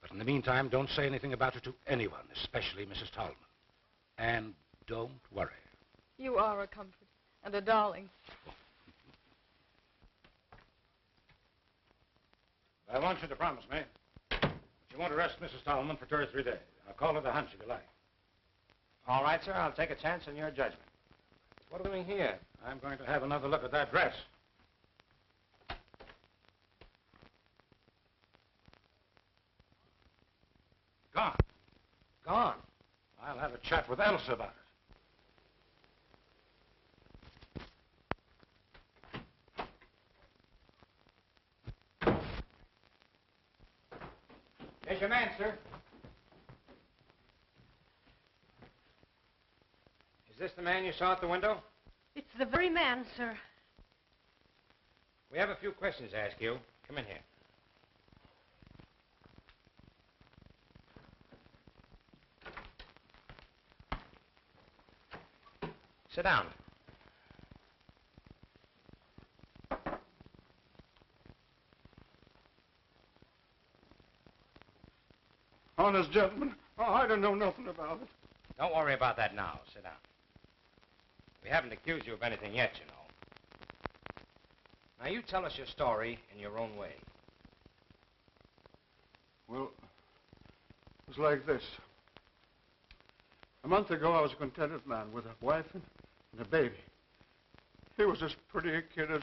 But in the meantime, don't say anything about it to anyone, especially Mrs. Tallman. And don't worry. You are a comfort and a darling. I want you to promise me that you won't arrest Mrs. Tallman for 2 or 3 days. I'll call it a hunch if you like. All right, sir. I'll take a chance on your judgment. What are we doing here? I'm going to have another look at that dress. Gone. Gone. I'll have a chat with Elsa about it. There's your man, sir. Is this the man you saw at the window? It's the very man, sir. We have a few questions to ask you. Come in here. Sit down. Honest gentlemen, I don't know nothing about it. Don't worry about that now. Sit down. We haven't accused you of anything yet, you know. Now, you tell us your story in your own way. Well, it was like this. A month ago, I was a contented man with a wife and a baby. He was as pretty a kid as...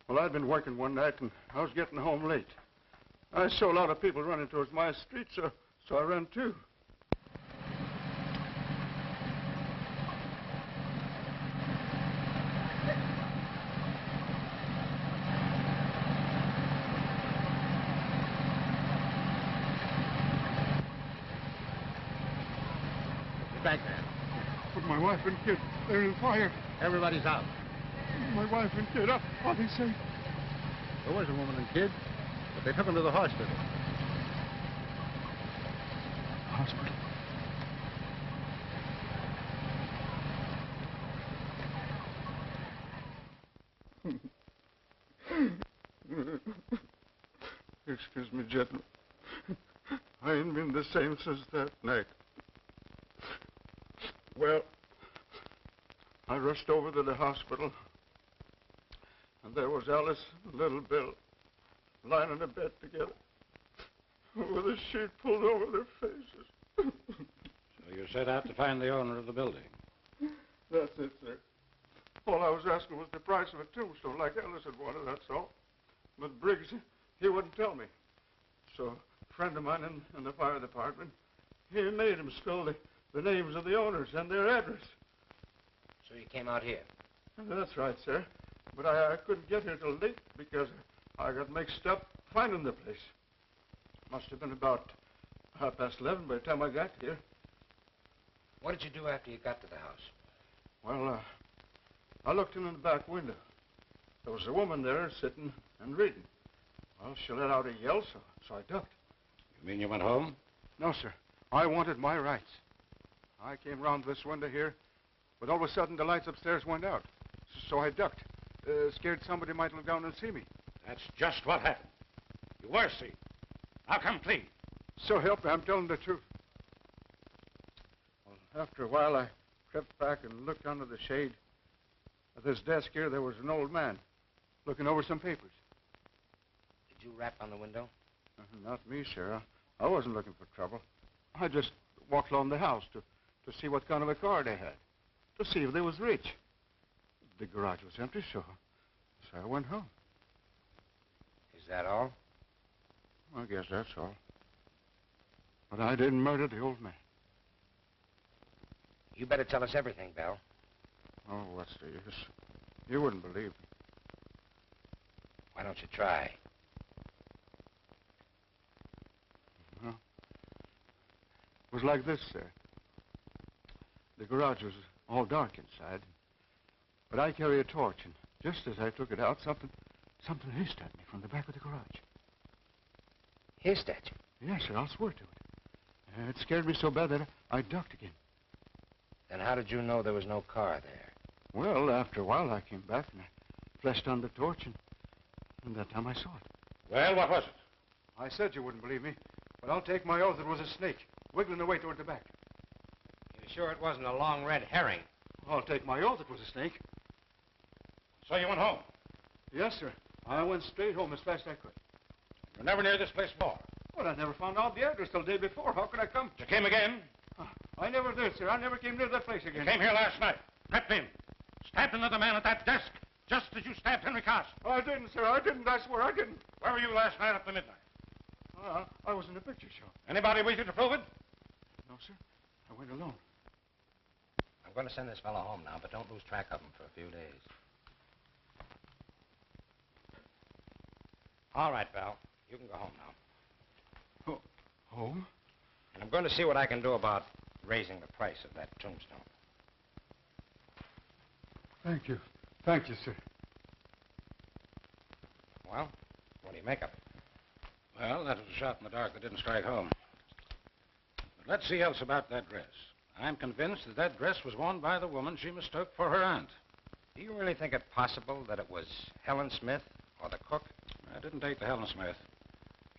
Well, I'd been working one night, and I was getting home late. I saw a lot of people running towards my street, so So I ran too. Back there. But my wife and kid, they're in fire. Everybody's out. My wife and kid, are they safe? There was a woman and kid, but they took them to the hospital. Hospital? Excuse me, gentlemen. I ain't been the same since that night. Well, I rushed over to the hospital, and there was Alice and little Bill lying in a bed together with a sheet pulled over their faces. So you set out to find the owner of the building? That's it, sir. All I was asking was the price of a tombstone, like Alice had wanted, that's all. But Briggs, he wouldn't tell me. So a friend of mine in the fire department, he made him spell the names of the owners and their address. So you came out here? That's right, sir. But I couldn't get here till late because I got mixed up finding the place. Must have been about 11:30 by the time I got here. What did you do after you got to the house? Well, I looked in the back window. There was a woman there sitting and reading. Well, she let out a yell, so I ducked. You mean you went home? No, sir. I wanted my rights. I came round this window here, but all of a sudden the lights upstairs went out. So I ducked, scared somebody might look down and see me. That's just what happened. You were seen. Now come clean. So help me, I'm telling the truth. Well, after a while, I crept back and looked under the shade. At this desk here, there was an old man looking over some papers. Did you rap on the window? Not me, sir. I wasn't looking for trouble. I just walked along the house to see what kind of a car they had, to see if they was rich. The garage was empty, so I went home. Is that all? I guess that's all. But I didn't murder the old man. You better tell us everything, Bell. Oh, what's the use? You wouldn't believe me. Why don't you try? Well, it was like this, sir. The garage was all dark inside, but I carry a torch, and just as I took it out, something hissed at me from the back of the garage. Hissed at you? Yes, sir, I'll swear to it. It scared me so bad that I ducked again. Then how did you know there was no car there? Well, after a while, I came back, and I flashed on the torch, and that time I saw it. Well, what was it? I said you wouldn't believe me, but I'll take my oath it was a snake, wiggling away toward the back. You sure it wasn't a long red herring? I'll take my oath it was a snake. So you went home? Yes, sir. I went straight home as fast as I could. You were never near this place before? Well, I never found out the address till the day before. How could I come? You came again? I never did, sir. I never came near that place again. You came here last night, crept in, stabbed another man at that desk, just as you stabbed Henry Carson. I didn't, sir. I didn't. I swear I didn't. Where were you last night after midnight? I was in a picture show. Anybody with you to prove it? No, sir. I went alone. I'm going to send this fellow home now, but don't lose track of him for a few days. All right, Val. You can go home now. Home? And I'm going to see what I can do about raising the price of that tombstone. Thank you. Thank you, sir. Well, what do you make of it? Well, that was a shot in the dark that didn't strike home. But let's see else about that dress. I'm convinced that dress was worn by the woman she mistook for her aunt. Do you really think it possible that it was Helen Smith or the cook? I didn't take the Helen Smith.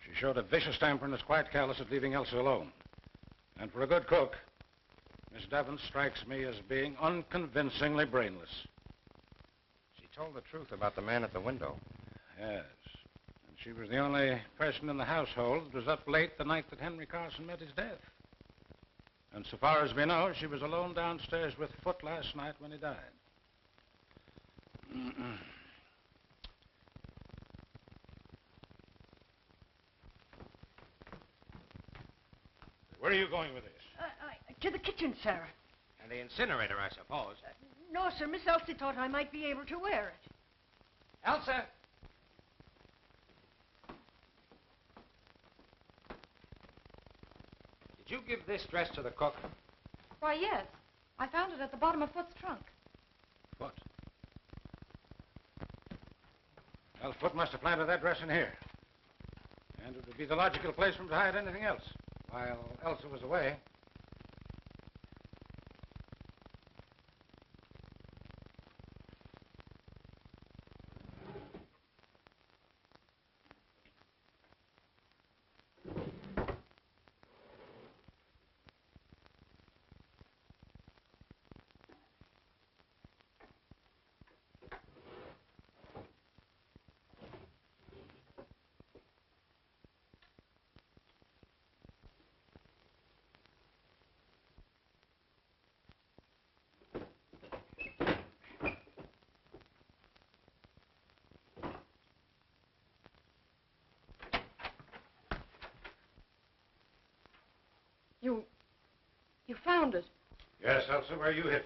She showed a vicious temper and was quite callous at leaving Elsa alone. And for a good cook, Miss Devon strikes me as being unconvincingly brainless. She told the truth about the man at the window. Yes. And she was the only person in the household that was up late the night that Henry Carson met his death. And so far as we know, she was alone downstairs with Foot last night when he died. where are you going with this? To the kitchen, sir. And the incinerator, I suppose. No, sir. Miss Elsie thought I might be able to wear it. Elsa! Did you give this dress to the cook? Why, yes. I found it at the bottom of Foot's trunk. Foot? Well, Foot must have planted that dress in here. And it would be the logical place for him to hide anything else. While Elsa was away. You found it. Yes, Elsa, where you hid it.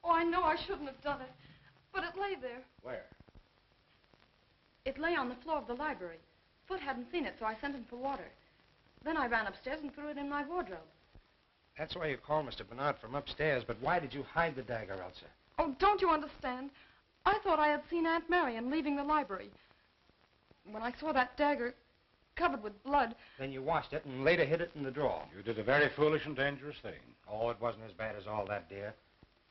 Oh, I know I shouldn't have done it. But it lay there. Where? It lay on the floor of the library. Foot hadn't seen it, so I sent him for water. Then I ran upstairs and threw it in my wardrobe. That's why you called Mr. Bernard from upstairs, but why did you hide the dagger, Elsa? Oh, don't you understand? I thought I had seen Aunt Marion leaving the library. When I saw that dagger covered with blood... Then you washed it and later hid it in the drawer. You did a very foolish and dangerous thing. Oh, it wasn't as bad as all that, dear.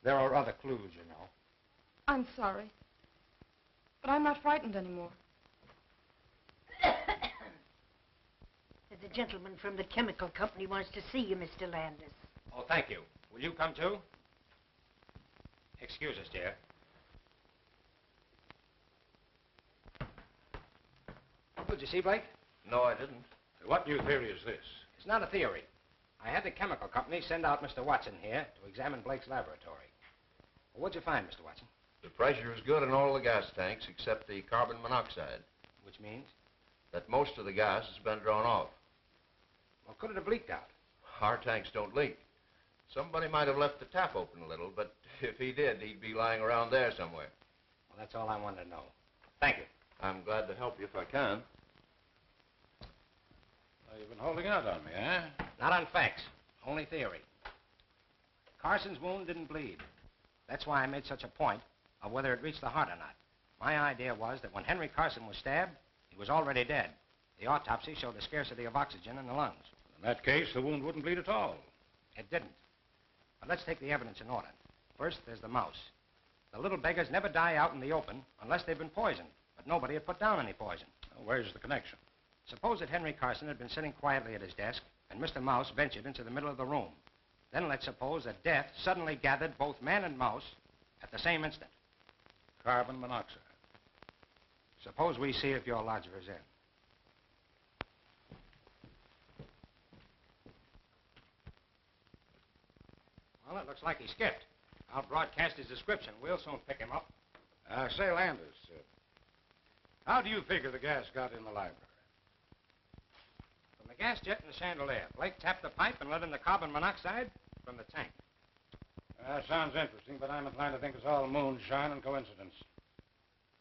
There are other clues, you know. I'm sorry. But I'm not frightened anymore. The gentleman from the chemical company wants to see you, Mr. Landis. Oh, thank you. Will you come too? Excuse us, dear. Did you see, Blake? No, I didn't. What new theory is this? It's not a theory. I had the chemical company send out Mr. Watson here to examine Blake's laboratory. Well, what'd you find, Mr. Watson? The pressure is good in all the gas tanks except the carbon monoxide. Which means? That most of the gas has been drawn off. Well, could it have leaked out? Our tanks don't leak. Somebody might have left the tap open a little, but if he did, he'd be lying around there somewhere. Well, that's all I wanted to know. Thank you. I'm glad to help you if I can. Well, you've been holding out on me, eh? Not on facts. Only theory. Carson's wound didn't bleed. That's why I made such a point of whether it reached the heart or not. My idea was that when Henry Carson was stabbed, he was already dead. The autopsy showed a scarcity of oxygen in the lungs. In that case, the wound wouldn't bleed at all. It didn't. But let's take the evidence in order. First, there's the mouse. The little beggars never die out in the open unless they've been poisoned. But nobody had put down any poison. Well, where's the connection? Suppose that Henry Carson had been sitting quietly at his desk, and Mr. Mouse ventured into the middle of the room. Then let's suppose that death suddenly gathered both man and mouse at the same instant. Carbon monoxide. Suppose we see if your lodger is in. Well, it looks like he skipped. I'll broadcast his description. We'll soon pick him up. Say, Landis, how do you figure the gas got in the library? From the gas jet in the chandelier. Blake tapped the pipe and let in the carbon monoxide from the tank. Sounds interesting, but I'm inclined to think it's all moonshine and coincidence.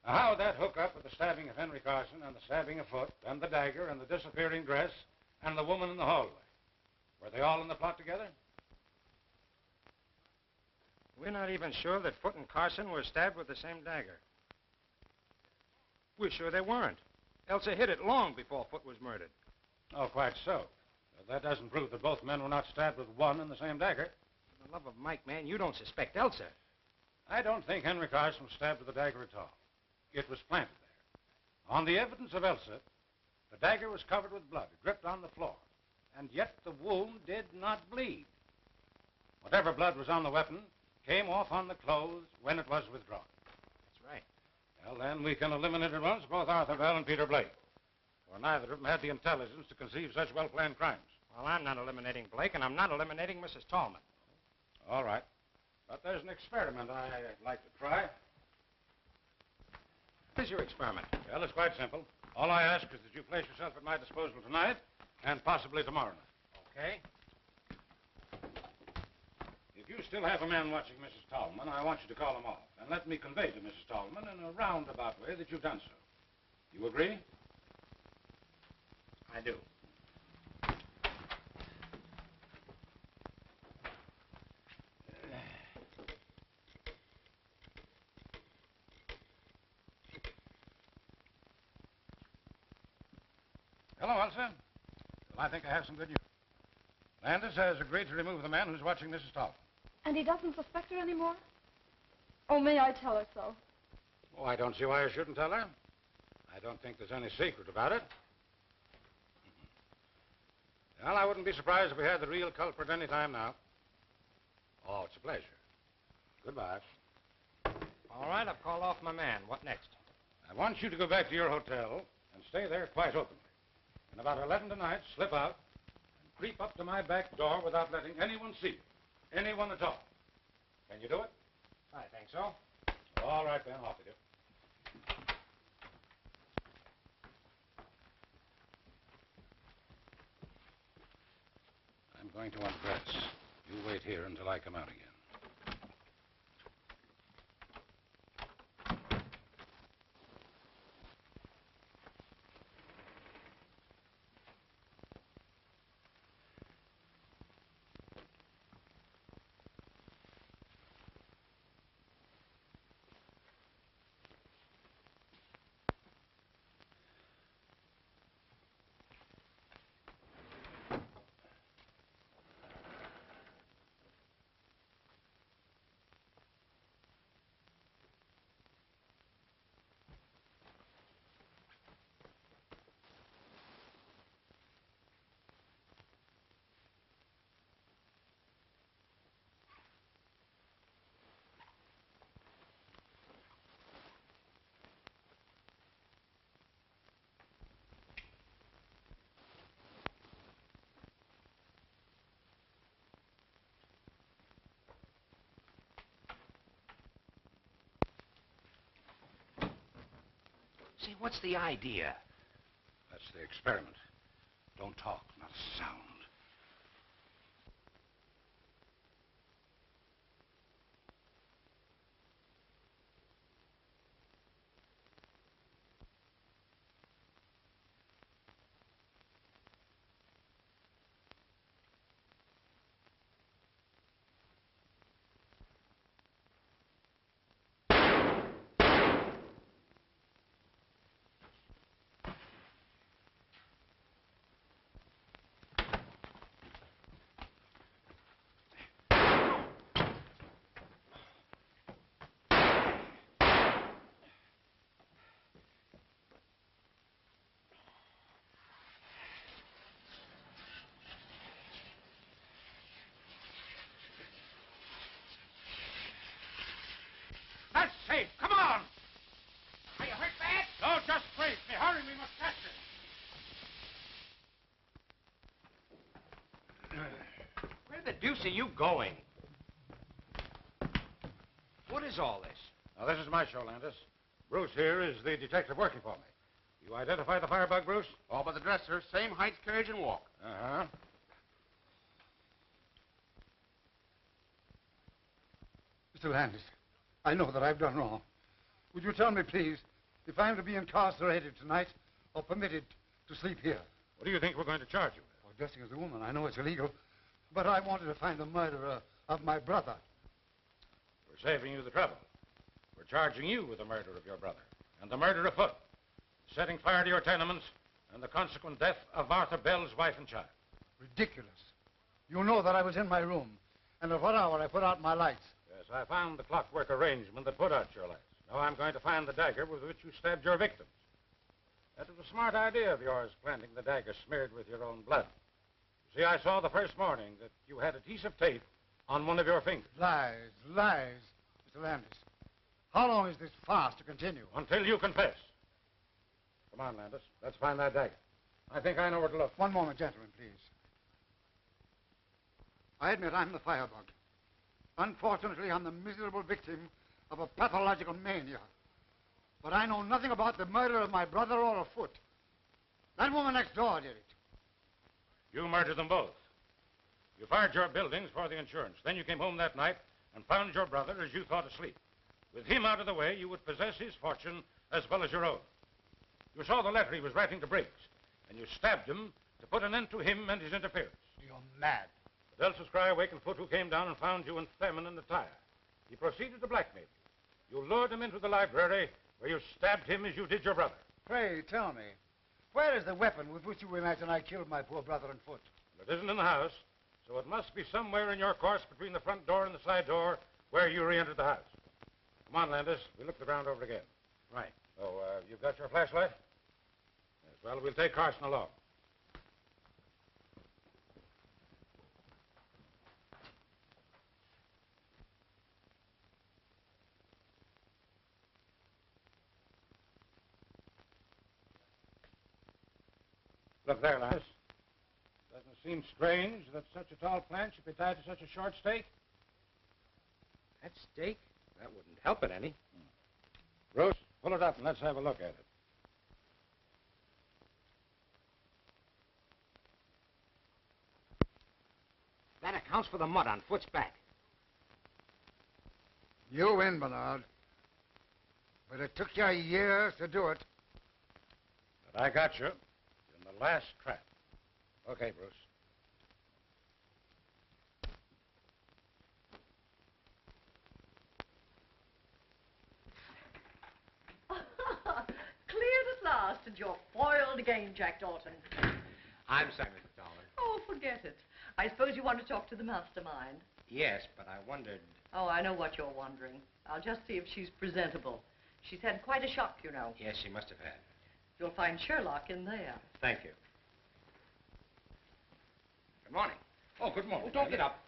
Now, how would that hook up with the stabbing of Henry Carson and the stabbing of Foot and the dagger and the disappearing dress and the woman in the hallway? Were they all in the plot together? We're not even sure that Foot and Carson were stabbed with the same dagger. We're sure they weren't. Elsa hid it long before Foot was murdered. Oh, quite so. But that doesn't prove that both men were not stabbed with one and the same dagger. For the love of Mike, man, you don't suspect Elsa. I don't think Henry Carson was stabbed with the dagger at all. It was planted there. On the evidence of Elsa, the dagger was covered with blood, dripped on the floor. And yet the wound did not bleed. Whatever blood was on the weapon came off on the clothes when it was withdrawn. That's right. Well, then we can eliminate at once both Arthur Bell and Peter Blake. For neither of them had the intelligence to conceive such well-planned crimes. Well, I'm not eliminating Blake, and I'm not eliminating Mrs. Tallman. All right. But there's an experiment I'd like to try. What is your experiment? Well, it's quite simple. All I ask is that you place yourself at my disposal tonight and possibly tomorrow night. Okay. you still have a man watching Mrs. Tallman, I want you to call him off. And let me convey to Mrs. Tallman in a roundabout way that you've done so. You agree? I do. Hello, Elsa. Well, I think I have some good news. Landis has agreed to remove the man who's watching Mrs. Tallman. And he doesn't suspect her anymore? Oh, may I tell her so? Oh, I don't see why I shouldn't tell her. I don't think there's any secret about it. Well, I wouldn't be surprised if we had the real culprit any time now. Oh, it's a pleasure. Goodbye. All right, I've called off my man. What next? I want you to go back to your hotel and stay there quite openly. And about 11 tonight, slip out and creep up to my back door without letting anyone see you. Anyone at all. Can you do it? I think so. All right, then. Off with you. I'm going to undress. You wait here until I come out again. Say, what's the idea? That's the experiment. Don't talk, not a sound. That's safe. Come on. Are you hurt bad? No, just wait. Hurry, we must catch him. Where the deuce are you going? What is all this? Now, this is my show, Landis. Bruce here is the detective working for me. You identify the firebug, Bruce? All but the dresser. Same height, carriage, and walk. Uh-huh. Mr. Landis, I know that I've done wrong. Would you tell me, please, if I'm to be incarcerated tonight or permitted to sleep here? What do you think we're going to charge you with? Well, dressing as a woman, I know it's illegal, but I wanted to find the murderer of my brother. We're saving you the trouble. We're charging you with the murder of your brother and the murder afoot, setting fire to your tenements, and the consequent death of Martha Bell's wife and child. Ridiculous. You know that I was in my room, and at what hour I put out my lights. Yes, I found the clockwork arrangement that put out your lights. Now I'm going to find the dagger with which you stabbed your victims. That was a smart idea of yours, planting the dagger smeared with your own blood. You see, I saw the first morning that you had adhesive tape on one of your fingers. Lies, lies, Mr. Landis. How long is this farce to continue? Until you confess. Come on, Landis. Let's find that dagger. I think I know where to look. One moment, gentlemen, please. I admit I'm the firebug. Unfortunately, I'm the miserable victim of a pathological mania. But I know nothing about the murder of my brother or afoot. That woman next door did it. You murdered them both. You fired your buildings for the insurance. Then you came home that night and found your brother as you thought asleep. With him out of the way, you would possess his fortune as well as your own. You saw the letter he was writing to Briggs, and you stabbed him to put an end to him and his interference. You're mad. But Elsa's cry awakened Foot, who came down and found you and Tallman in the tire. He proceeded to blackmail you. You lured him into the library, where you stabbed him as you did your brother. Pray, tell me, where is the weapon with which you imagine I killed my poor brother and Foot? It isn't in the house, so it must be somewhere in your course between the front door and the side door where you re-entered the house. Come on, Landis. We'll look the ground over again. Right. Oh, you've got your flashlight? Yes, well, we'll take Carson along. Look there, Landis. Doesn't it seem strange that such a tall plant should be tied to such a short stake? That stake? That wouldn't help it any. Bruce, pull it up and let's have a look at it. That accounts for the mud on Foot's back. You win, Bernard. But it took you years to do it. But I got you in the last trap. Okay, Bruce. Cleared at last, and you're foiled again, Jack Dalton. I'm sorry, Mr. Tallman. Oh, forget it. I suppose you want to talk to the mastermind. Yes, but I wondered... Oh, I know what you're wondering. I'll just see if she's presentable. She's had quite a shock, you know. Yes, she must have had. You'll find Sherlock in there. Thank you. Good morning. Oh, good morning. Oh, don't get up.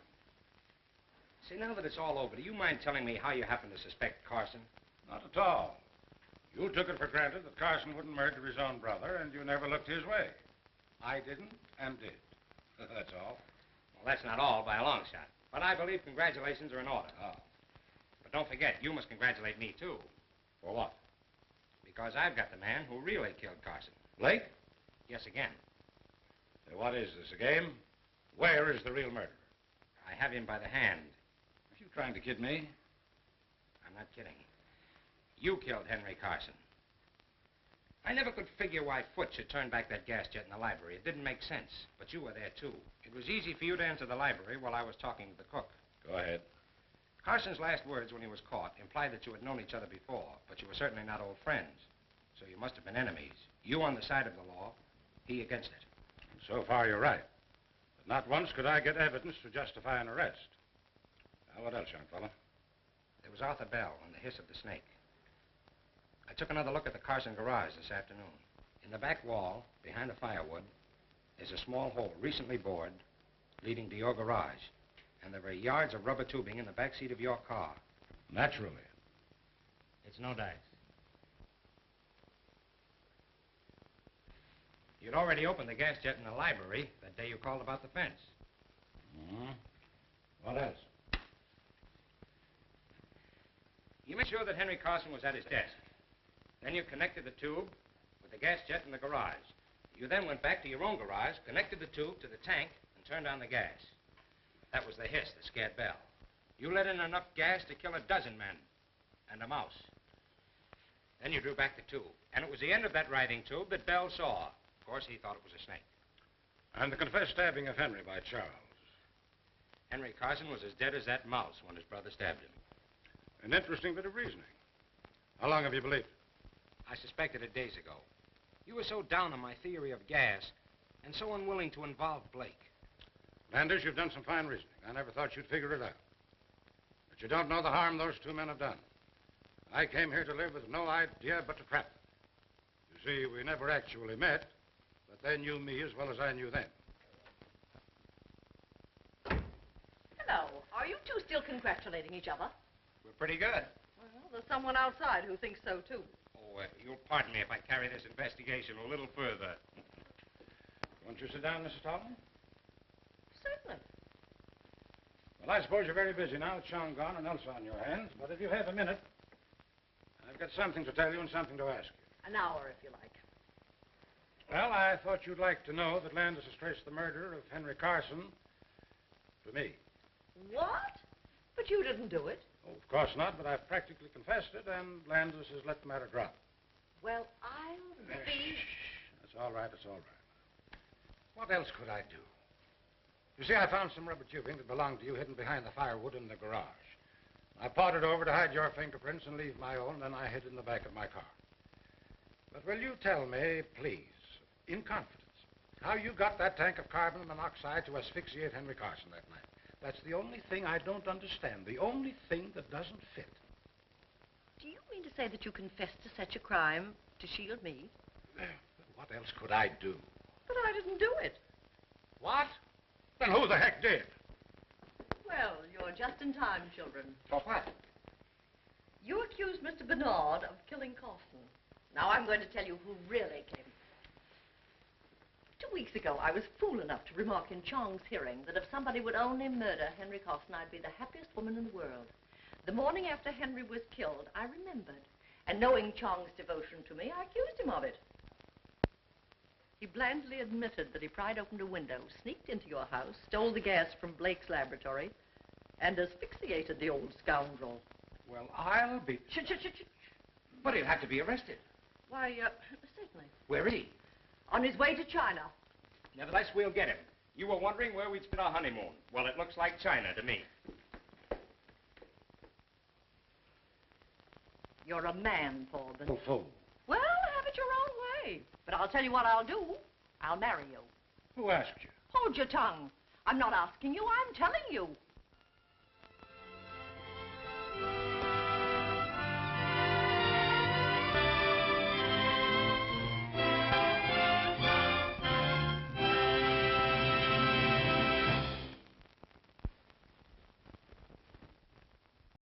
See, now that it's all over, do you mind telling me how you happen to suspect Carson? Not at all. You took it for granted that Carson wouldn't murder his own brother, and you never looked his way. I didn't and did. That's all. Well, that's not all by a long shot. But I believe congratulations are in order. Oh. But don't forget, you must congratulate me, too. For what? Because I've got the man who really killed Carson. Blake? Yes, again. Say, what is this, a game? Where is the real murderer? I have him by the hand. Are you trying to kid me? I'm not kidding. You killed Henry Carson. I never could figure why Foot should turn back that gas jet in the library. It didn't make sense. But you were there, too. It was easy for you to enter the library while I was talking to the cook. Go ahead. Carson's last words when he was caught implied that you had known each other before, but you were certainly not old friends. So you must have been enemies. You on the side of the law, he against it. So far, you're right. But not once could I get evidence to justify an arrest. Now, what else, young fella? There was Arthur Bell and the hiss of the snake. I took another look at the Carson garage this afternoon. In the back wall, behind the firewood, is a small hole recently bored leading to your garage. And there are yards of rubber tubing in the back seat of your car. Naturally. It's no dice. You'd already opened the gas jet in the library that day you called about the fence. Mm-hmm. What else? You made sure that Henry Carson was at his desk. Then you connected the tube with the gas jet in the garage. You then went back to your own garage, connected the tube to the tank, and turned on the gas. That was the hiss that scared Bell. You let in enough gas to kill a dozen men and a mouse. Then you drew back the tube, and it was the end of that writhing tube that Bell saw. Of course, he thought it was a snake. And the confessed stabbing of Henry by Charles. Henry Carson was as dead as that mouse when his brother stabbed him. An interesting bit of reasoning. How long have you believed it? I suspected it days ago. You were so down on my theory of gas and so unwilling to involve Blake. Landis, you've done some fine reasoning. I never thought you'd figure it out. But you don't know the harm those two men have done. I came here to live with no idea but to trap them. You see, we never actually met, but they knew me as well as I knew them. Hello. Are you two still congratulating each other? We're pretty good. Well, there's someone outside who thinks so, too. Oh, you'll pardon me if I carry this investigation a little further. Won't you sit down, Mrs. Tallman? Certainly. Well, I suppose you're very busy now with Sean gone and Elsa on your hands, but if you have a minute, I've got something to tell you and something to ask you. An hour, if you like. Well, I thought you'd like to know that Landis has traced the murder of Henry Carson for me. What? But you didn't do it. Oh, of course not, but I've practically confessed it, and Landis has let the matter drop. Well, I'll be... That's all right, it's all right. What else could I do? You see, I found some rubber tubing that belonged to you hidden behind the firewood in the garage. I pawed it over to hide your fingerprints and leave my own, then I hid in the back of my car. But will you tell me, please, in confidence, how you got that tank of carbon monoxide to asphyxiate Henry Carson that night? That's the only thing I don't understand, the only thing that doesn't fit. Do you mean to say that you confessed to such a crime to shield me? What else could I do? But I didn't do it. What? Then who the heck did? Well, you're just in time, children. For what? You accused Mr. Bernard of killing Carson. Now I'm going to tell you who really came. 2 weeks ago, I was fool enough to remark in Chong's hearing that if somebody would only murder Henry Carson, I'd be the happiest woman in the world. The morning after Henry was killed, I remembered. And knowing Chong's devotion to me, I accused him of it. He blandly admitted that he pried open a window, sneaked into your house, stole the gas from Blake's laboratory, and asphyxiated the old scoundrel. Well, I'll be... Shh. But he'll have to be arrested. Why, certainly. Where is he? On his way to China. Nevertheless, we'll get him. You were wondering where we'd spend our honeymoon. Well, it looks like China to me. You're a man, Thorben. Oh, fool. Well, have it your own way. But I'll tell you what I'll do. I'll marry you. Who asked you? Hold your tongue. I'm not asking you, I'm telling you.